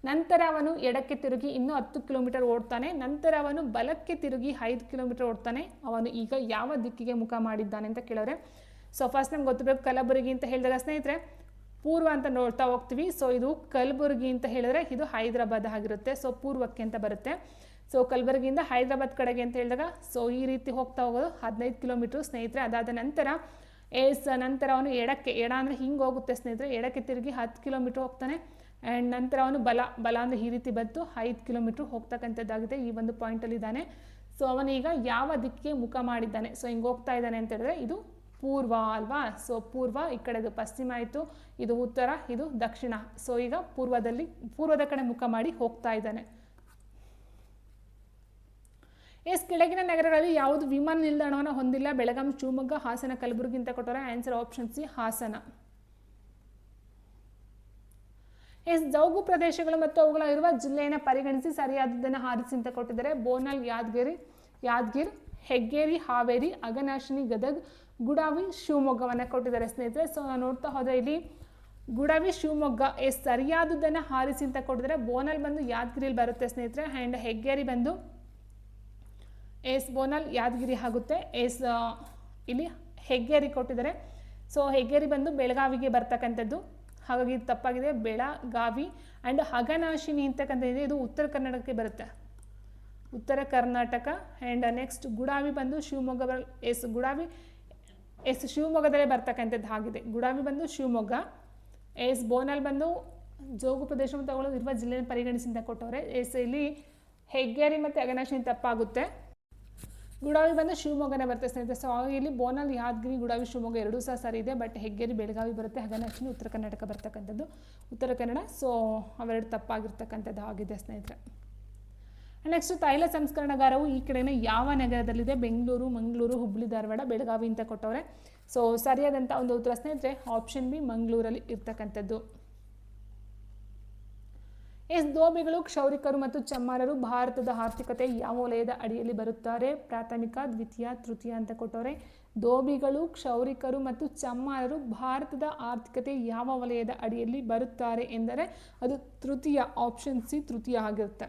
ನಂತರ ಅವನು ಎಡಕ್ಕೆ ತಿರುಗಿ ಇನ್ನೂ 10 ಕಿಲೋಮೀಟರ್ ಓಡ್ತಾನೆ. ನಂತರ ಅವನು ಬಲಕ್ಕೆ ತಿರುಗಿ 5 ಕಿಲೋಮೀಟರ್ ಓಡ್ತಾನೆ. ಅವನು ಈಗ ಯಾವ ದಿಕ್ಕಿಗೆ ಮುಖ ಮಾಡಿದ್ದಾನೆ ಅಂತ ಕೇಳಿದ್ರೆ, ಸೊ ಫಸ್ಟ್ ನಮ್ಗೆ ಗೊತ್ತಿರಬೇಕು ಕಲಬುರಗಿ ಅಂತ ಹೇಳಿದಾಗ ಸ್ನೇಹಿತರೆ ಪೂರ್ವ ಅಂತ ನೋಡ್ತಾ ಹೋಗ್ತೀವಿ. ಸೊ ಇದು ಕಲಬುರಗಿ ಅಂತ ಹೇಳಿದ್ರೆ ಇದು ಹೈದರಾಬಾದ್ ಆಗಿರುತ್ತೆ. ಸೊ ಪೂರ್ವಕ್ಕೆ ಅಂತ ಬರುತ್ತೆ. ಸೊ ಕಲಬುರಗಿಯಿಂದ ಹೈದರಾಬಾದ್ ಕಡೆಗೆ ಅಂತ ಹೇಳಿದಾಗ ಸೊ ಈ ರೀತಿ ಹೋಗ್ತಾ ಹೋಗೋದು 15 ಕಿಲೋಮೀಟ್ರು ಸ್ನೇಹಿತರೆ. ಅದಾದ ನಂತರ ನಂತರ ಅವನು ಎಡ ಅಂದರೆ ಹಿಂಗೆ ಹೋಗುತ್ತೆ ಸ್ನೇಹಿತರೆ. ಎಡಕ್ಕೆ ತಿರುಗಿ 10 ಕಿಲೋಮೀಟ್ರ್ ಹೋಗ್ತಾನೆ. ಆ್ಯಂಡ್ ನಂತರ ಅವನು ಬಲ ಅಂದರೆ ಈ ರೀತಿ ಬಂತು 5 ಕಿಲೋಮೀಟ್ರ್ ಹೋಗ್ತಕ್ಕಂಥದ್ದಾಗಿದೆ. ಈ ಒಂದು ಪಾಯಿಂಟಲ್ಲಿ ಇದ್ದಾನೆ. ಸೊ ಅವನೀಗ ಯಾವ ದಿಕ್ಕಿಗೆ ಮುಖ ಮಾಡಿದ್ದಾನೆ? ಸೊ ಹಿಂಗೆ ಹೋಗ್ತಾ ಇದ್ದಾನೆ ಅಂತ ಹೇಳಿದ್ರೆ ಇದು ಪೂರ್ವ ಅಲ್ವಾ. ಸೊ ಪೂರ್ವ, ಈ ಕಡೆದು ಪಶ್ಚಿಮ ಆಯಿತು, ಇದು ಉತ್ತರ, ಇದು ದಕ್ಷಿಣ. ಸೊ ಈಗ ಪೂರ್ವದ ಕಡೆ ಮುಖ ಮಾಡಿ ಹೋಗ್ತಾ ಇದ್ದಾನೆ. ಕೆಳಗಿನ ನಗರಗಳಲ್ಲಿ ಯಾವುದು ವಿಮಾನ ನಿಲ್ದಾಣವನ್ನು ಹೊಂದಿಲ್ಲ? ಬೆಳಗಾಂ, ಶಿವಮೊಗ್ಗ, ಹಾಸನ, ಕಲಬುರಗಿ ಅಂತ ಕೊಟ್ಟರೆ ಆನ್ಸರ್ ಆಪ್ಷನ್ ಸಿ ಹಾಸನ. ಜೌಗು ಪ್ರದೇಶಗಳು ಮತ್ತು ಅವುಗಳ ಇರುವ ಜಿಲ್ಲೆಯನ್ನು ಪರಿಗಣಿಸಿ ಸರಿಯಾದದ್ದನ್ನು ಆರಿಸಿ ಅಂತ ಕೊಟ್ಟಿದ್ದಾರೆ. ಬೋನಲ್ ಯಾದಗಿರ್, ಹೆಗ್ಗೇರಿ ಹಾವೇರಿ, ಅಘನಾಶಿನಿ ಗದಗ್, ಗುಡಾವಿ ಶಿವಮೊಗ್ಗವನ್ನು ಕೊಟ್ಟಿದ್ದಾರೆ ಸ್ನೇಹಿತರೆ. ಸೊ ನಾವು ನೋಡ್ತಾ ಹೋದರೆ ಇಲ್ಲಿ ಗುಡಾವಿ ಶಿವಮೊಗ್ಗ ಸರಿಯಾದದ್ದನ್ನು ಆರಿಸಿ ಅಂತ ಕೊಟ್ಟಿದ್ದಾರೆ. ಬೋನಲ್ ಬಂದು ಯಾದಗಿರಿಯಲ್ಲಿ ಬರುತ್ತೆ ಸ್ನೇಹಿತರೆ. ಆ್ಯಂಡ್ ಹೆಗ್ಗೇರಿ ಬಂದು ಬೋನಲ್ ಯಾದಗಿರಿ ಆಗುತ್ತೆ. ಇಲ್ಲಿ ಹೆಗ್ಗೇರಿ ಕೊಟ್ಟಿದ್ದಾರೆ. ಸೊ ಹೆಗ್ಗೇರಿ ಬಂದು ಬೆಳಗಾವಿಗೆ ಬರ್ತಕ್ಕಂಥದ್ದು, ಹಾಗಾಗಿ ಇದು ತಪ್ಪಾಗಿದೆ. ಬೆಳಗಾವಿ. ಆ್ಯಂಡ್ ಅಘನಾಶಿನಿ ಅಂತಕ್ಕಂಥದ್ದು ಇದು ಉತ್ತರ ಕರ್ನಾಟಕಕ್ಕೆ ಬರುತ್ತೆ, ಉತ್ತರ ಕರ್ನಾಟಕ. ಆ್ಯಂಡ್ ನೆಕ್ಸ್ಟ್ ಗುಡಾವಿ ಬಂದು ಶಿವಮೊಗ್ಗ ಗುಡಾವಿ ಶಿವಮೊಗ್ಗದಲ್ಲೇ ಬರ್ತಕ್ಕಂಥದ್ದು ಆಗಿದೆ. ಗುಡಾವಿ ಬಂದು ಶಿವಮೊಗ್ಗ. ಬೋನಲ್ ಬಂದು ಜೋಗು ಪ್ರದೇಶ ಮತ್ತು ಅವುಗಳು ಇರುವ ಜಿಲ್ಲೆಯನ್ನು ಪರಿಗಣಿಸಿ ಅಂತ ಕೊಟ್ಟವ್ರೆ. ಇಲ್ಲಿ ಹೆಗ್ಗೇರಿ ಮತ್ತು ಅಘನಾಶಿನಿ ತಪ್ಪಾಗುತ್ತೆ. ಗುಡಾವಿ ಬಂದು ಶಿವಮೊಗ್ಗನೇ ಬರುತ್ತೆ ಸ್ನೇಹಿತರೆ. ಸೊ ಇಲ್ಲಿ ಬೋನಲ್ ಯಾದಗಿರಿ, ಗುಡಾವಿ ಶಿವಮೊಗ್ಗ ಎರಡೂ ಸರಿ ಇದೆ. ಬಟ್ ಹೆಗ್ಗೇರಿ ಬೆಳಗಾವಿ ಬರುತ್ತೆ, ಅಘನಾಶಿನಿ ಉತ್ತರ ಕರ್ನಾಟಕ ಬರ್ತಕ್ಕಂಥದ್ದು, ಉತ್ತರ ಕನ್ನಡ. ಸೊ ಅವೆರಡು ತಪ್ಪಾಗಿರ್ತಕ್ಕಂಥದ್ದು ಆಗಿದೆ ಸ್ನೇಹಿತರೆ. ನೆಕ್ಸ್ಟ್ ತೈಲ ಸಂಸ್ಕರಣಾಗಾರವು ಈ ಕಡೆನ ಯಾವ ನಗರದಲ್ಲಿದೆ? ಬೆಂಗಳೂರು, ಮಂಗಳೂರು, ಹುಬ್ಬಳ್ಳಿ, ಧಾರವಾಡ, ಬೆಳಗಾವಿ ಅಂತ ಕೊಟ್ಟವ್ರೆ. ಸೊ ಸರಿಯಾದಂಥ ಒಂದು ಉತ್ತರ ಸ್ನೇಹಿತರೆ ಆಪ್ಷನ್ ಬಿ ಮಂಗಳೂರಲ್ಲಿ ಇರ್ತಕ್ಕಂಥದ್ದು. ದೋಬಿಗಳು, ಕ್ಷೌರಿಕರು ಮತ್ತು ಚಮ್ಮಾರರು ಭಾರತದ ಆರ್ಥಿಕತೆ ಯಾವ ವಲಯದ ಅಡಿಯಲ್ಲಿ ಬರುತ್ತಾರೆ? ಪ್ರಾಥಮಿಕ, ದ್ವಿತೀಯ, ತೃತೀಯ ಅಂತ ಕೊಟ್ಟವ್ರೆ. ದೋಬಿಗಳು, ಕ್ಷೌರಿಕರು ಮತ್ತು ಚಮ್ಮಾರರು ಭಾರತದ ಆರ್ಥಿಕತೆ ಯಾವ ವಲಯದ ಅಡಿಯಲ್ಲಿ ಬರುತ್ತಾರೆ ಎಂದರೆ ಅದು ತೃತೀಯ, ಆಪ್ಷನ್ ಸಿ ತೃತೀಯ ಆಗಿರುತ್ತೆ.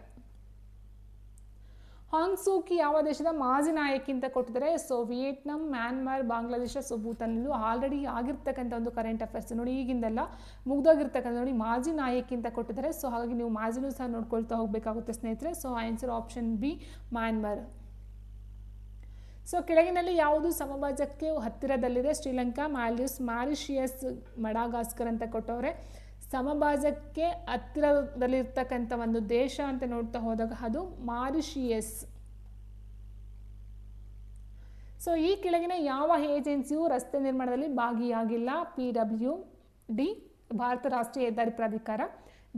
ಹಾಂಗ್ ಸೂಕಿ ಯಾವ ದೇಶದ ಮಾಜಿ ನಾಯಕಿ ಅಂತ ಕೊಟ್ಟಿದ್ದಾರೆ? So Vietnam, Myanmar, Bangladesh, so Bhutan. ಇದು ಆಲ್ರೆಡಿ ಆಗಿರ್ತಕ್ಕಂಥ ಒಂದು ಕರೆಂಟ್ ಅಫೇರ್ಸ್ ನೋಡಿ, ಈಗಿಂದೆಲ್ಲ ಮುಗ್ದೋಗಿರ್ತಕ್ಕಂಥ ನೋಡಿ, ಮಾಜಿ ನಾಯಕಿ ಅಂತ ಕೊಟ್ಟಿದ್ದಾರೆ. ಸೊ ಹಾಗಾಗಿ ನೀವು ಮಾಜಿನೂ ಸಹ ನೋಡ್ಕೊಳ್ತಾ ಹೋಗಬೇಕಾಗುತ್ತೆ ಸ್ನೇಹಿತರೆ. So answer option B Myanmar. So ಕೆಳಗಿನಲ್ಲಿ ಯಾವುದು ಸಮಭಾಜಕ್ಕೆ ಹತ್ತಿರದಲ್ಲಿದೆ? ಶ್ರೀಲಂಕಾ, ಮಾಲ್ಡೀವ್ಸ್, ಮಾರಿಷಿಯಸ್, ಮಡಗಾಸ್ಕರ್ ಅಂತ ಕೊಟ್ಟವ್ರೆ. ಸಮಭಾಜಕ್ಕೆ ಹತ್ತಿರದಲ್ಲಿರ್ತಕ್ಕಂಥ ಒಂದು ದೇಶ ಅಂತ ನೋಡ್ತಾ ಹೋದಾಗ ಅದು ಮಾರಿಷಿಯಸ್. ಸೊ ಈ ಕೆಳಗಿನ ಯಾವ ಏಜೆನ್ಸಿಯು ರಸ್ತೆ ನಿರ್ಮಾಣದಲ್ಲಿ ಭಾಗಿಯಾಗಿಲ್ಲ? PWD, ಭಾರತ ರಾಷ್ಟ್ರೀಯ ಹೆದ್ದಾರಿ ಪ್ರಾಧಿಕಾರ,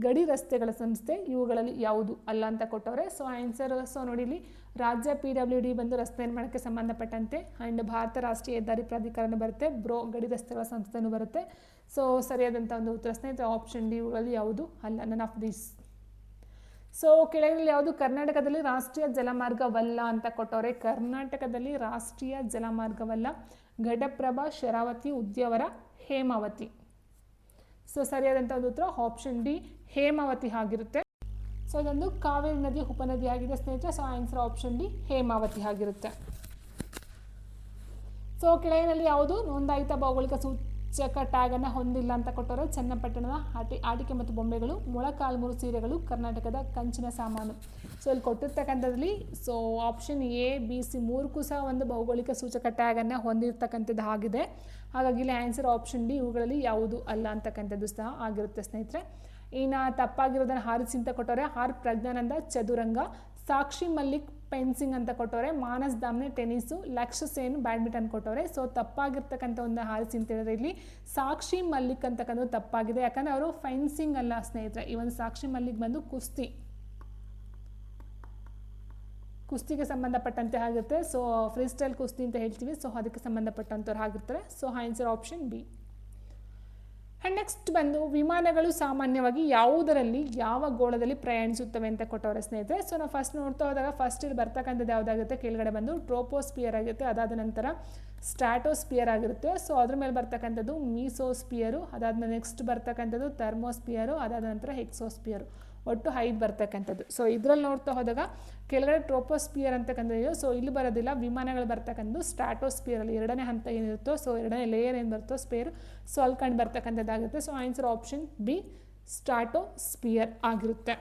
ಗಡಿ ರಸ್ತೆಗಳ ಸಂಸ್ಥೆ, ಇವುಗಳಲ್ಲಿ ಯಾವುದು ಅಲ್ಲ ಅಂತ ಕೊಟ್ಟವ್ರೆ. ಸೊ ಆನ್ಸರ್ ನೋಡಿ ಇಲ್ಲಿ ರಾಜ್ಯ PWD ಬಂದು ರಸ್ತೆ ನಿರ್ಮಾಣಕ್ಕೆ ಸಂಬಂಧಪಟ್ಟಂತೆ. ಆ್ಯಂಡ್ ಭಾರತ ರಾಷ್ಟ್ರೀಯ ಹೆದ್ದಾರಿ ಪ್ರಾಧಿಕಾರನೂ ಬರುತ್ತೆ, ಗಡಿ ರಸ್ತೆಗಳ ಸಂಸ್ಥೆನೂ ಬರುತ್ತೆ. ಸೊ ಸರಿಯಾದಂಥ ಒಂದು ಉತ್ತರ ಸ್ನೇಹಿತರೆ ಆಪ್ಷನ್ ಡಿ, ಇವುಗಳಲ್ಲಿ ಯಾವುದು ಅಲ್ಲ, ನನ್ ಆಫ್ ದೀಸ್. ಸೊ ಕೆಳಗಿನಲ್ಲಿ ಯಾವುದು ಕರ್ನಾಟಕದಲ್ಲಿ ರಾಷ್ಟ್ರೀಯ ಜಲಮಾರ್ಗವಲ್ಲ ಅಂತ ಕೊಟ್ಟವ್ರೆ? ಕರ್ನಾಟಕದಲ್ಲಿ ರಾಷ್ಟ್ರೀಯ ಜಲಮಾರ್ಗವಲ್ಲ ಘಟಪ್ರಭಾ, ಶರಾವತಿ, ಉದ್ಯಾವರ, ಹೇಮಾವತಿ. ಸೊ ಸರಿಯಾದಂಥ ಒಂದು ಉತ್ತರ ಆಪ್ಷನ್ ಡಿ ಹೇಮಾವತಿ ಆಗಿರುತ್ತೆ. ಸೊ ಇದೊಂದು ಕಾವೇರಿ ನದಿ ಉಪನದಿ ಆಗಿದೆ ಸ್ನೇಹಿತರೆ. So answer option D Hemavathi ಆಗಿರುತ್ತೆ. ಸೊ ಕೆಳಗಿನಲ್ಲಿ ಯಾವುದು ನೋಂದಾಯಿತ ಭೌಗೋಳಿಕ ಸೂಚಕ ಟ್ಯಾಗನ್ನು ಹೊಂದಿಲ್ಲ ಅಂತ ಕೊಟ್ಟವರು? ಚನ್ನಪಟ್ಟಣದ ಆಟಿಕೆ ಮತ್ತು ಬೊಂಬೆಗಳು, ಮೊಳಕಾಲ್ಮೂರು ಸೀರೆಗಳು, ಕರ್ನಾಟಕದ ಕಂಚಿನ ಸಾಮಾನು. ಸೊ ಇಲ್ಲಿ ಕೊಟ್ಟಿರ್ತಕ್ಕಂಥದ್ರಲ್ಲಿ so option A, B, C ಮೂರಕ್ಕೂ ಸಹ ಒಂದು ಭೌಗೋಳಿಕ ಸೂಚಕ ಟ್ಯಾಗನ್ನು ಹೊಂದಿರತಕ್ಕಂಥದ್ದು ಆಗಿದೆ. ಹಾಗಾಗಿ ಇಲ್ಲಿ ಆನ್ಸರ್ ಆಪ್ಷನ್ ಡಿ, ಇವುಗಳಲ್ಲಿ ಯಾವುದು ಅಲ್ಲ ಅಂತಕ್ಕಂಥದ್ದು ಸಹ ಆಗಿರುತ್ತೆ ಸ್ನೇಹಿತರೆ. ಇನ್ನು ತಪ್ಪಾಗಿರೋದನ್ನು ಆರಿಸಿ ಅಂತ ಕೊಟ್ಟವ್ರೆ. ಆರ್ ಪ್ರಜ್ಞಾನಂದ ಚದುರಂಗ, ಸಾಕ್ಷಿ ಮಲ್ಲಿಕ್ ಫೆನ್ಸಿಂಗ್ ಅಂತ ಕೊಟ್ಟವ್ರೆ, ಮಾನಸ್ ದಾಮ್ನೆ ಟೆನ್ನಿಸು, ಲಕ್ಷ್ಯ ಸೇನ್ ಬ್ಯಾಡ್ಮಿಂಟನ್ ಕೊಟ್ಟವ್ರೆ. ಸೊ ತಪ್ಪಾಗಿರ್ತಕ್ಕಂಥ ಒಂದು ಆರಿಸಿ ಅಂತ ಹೇಳಿದ್ರೆ ಇಲ್ಲಿ ಸಾಕ್ಷಿ ಮಲ್ಲಿಕ್ ಅಂತಕ್ಕಂಥದ್ದು ತಪ್ಪಾಗಿದೆ. ಯಾಕಂದರೆ ಅವರು ಫೆನ್ಸಿಂಗ್ ಅಲ್ಲ ಸ್ನೇಹಿತರೆ. ಈ ಒಂದು ಸಾಕ್ಷಿ ಮಲ್ಲಿಕ್ ಬಂದು ಕುಸ್ತಿಗೆ ಸಂಬಂಧಪಟ್ಟಂತೆ ಆಗಿರುತ್ತೆ. ಸೊ ಫ್ರೀ ಸ್ಟೈಲ್ ಕುಸ್ತಿ ಅಂತ ಹೇಳ್ತೀವಿ. ಸೊ ಅದಕ್ಕೆ ಸಂಬಂಧಪಟ್ಟಂಥವ್ರು ಆಗಿರ್ತಾರೆ. So answer option B. And next ಬಂದು ವಿಮಾನಗಳು ಸಾಮಾನ್ಯವಾಗಿ ಯಾವುದರಲ್ಲಿ ಯಾವ ಗೋಳದಲ್ಲಿ ಪ್ರಯಾಣಿಸುತ್ತವೆ ಅಂತ ಕೊಟ್ಟವ್ರೆ ಸ್ನೇಹಿತರೆ. ಸೊ ನಾವು ಫಸ್ಟ್ ನೋಡ್ತಾ ಹೋದಾಗ ಫಸ್ಟ್ ಇಲ್ಲಿ ಬರ್ತಕ್ಕಂಥದ್ದು ಯಾವುದಾಗುತ್ತೆ? ಕೆಳಗಡೆ ಬಂದು ಟ್ರೋಪೋಸ್ಪಿಯರ್ ಆಗುತ್ತೆ, ಅದಾದ ನಂತರ ಸ್ಟ್ರಾಟೋಸ್ಪಿಯರ್ ಆಗಿರುತ್ತೆ. ಸೊ ಅದ್ರ ಮೇಲೆ ಬರ್ತಕ್ಕಂಥದ್ದು ಮೀಸೋಸ್ಪಿಯರು, ಅದಾದ್ಮೇಲೆ ನೆಕ್ಸ್ಟ್ ಬರ್ತಕ್ಕಂಥದ್ದು ಥರ್ಮೋಸ್ಪಿಯರು, ಅದಾದ ನಂತರ ಹೆಕ್ಸೋಸ್ಪಿಯರು. ಒಟ್ಟು 5 ಬರ್ತಕ್ಕಂಥದ್ದು. ಸೊ ಇದರಲ್ಲಿ ನೋಡ್ತಾ ಹೋದಾಗ ಕೆಳಗಡೆ ಟ್ರೋಪೋಸ್ಪಿಯರ್ ಅಂತಕ್ಕಂಥದ್ದು. ಸೊ ಇಲ್ಲಿ ಬರೋದಿಲ್ಲ, ವಿಮಾನಗಳು ಬರ್ತಕ್ಕಂಥದ್ದು ಸ್ಟ್ರಾಟೋಸ್ಪಿಯರಲ್ಲಿ ಎರಡನೇ ಹಂತ ಏನಿರುತ್ತೋ, ಸೊ ಎರಡನೇ ಲೇಯರ್ ಏನು ಬರುತ್ತೋ ಸ್ಪೇರ್, ಸೊ ಅಲ್ಲಿ ಕಂಡು ಬರ್ತಕ್ಕಂಥದ್ದಾಗುತ್ತೆ. So answer option B stratosphere ಆಗಿರುತ್ತೆ.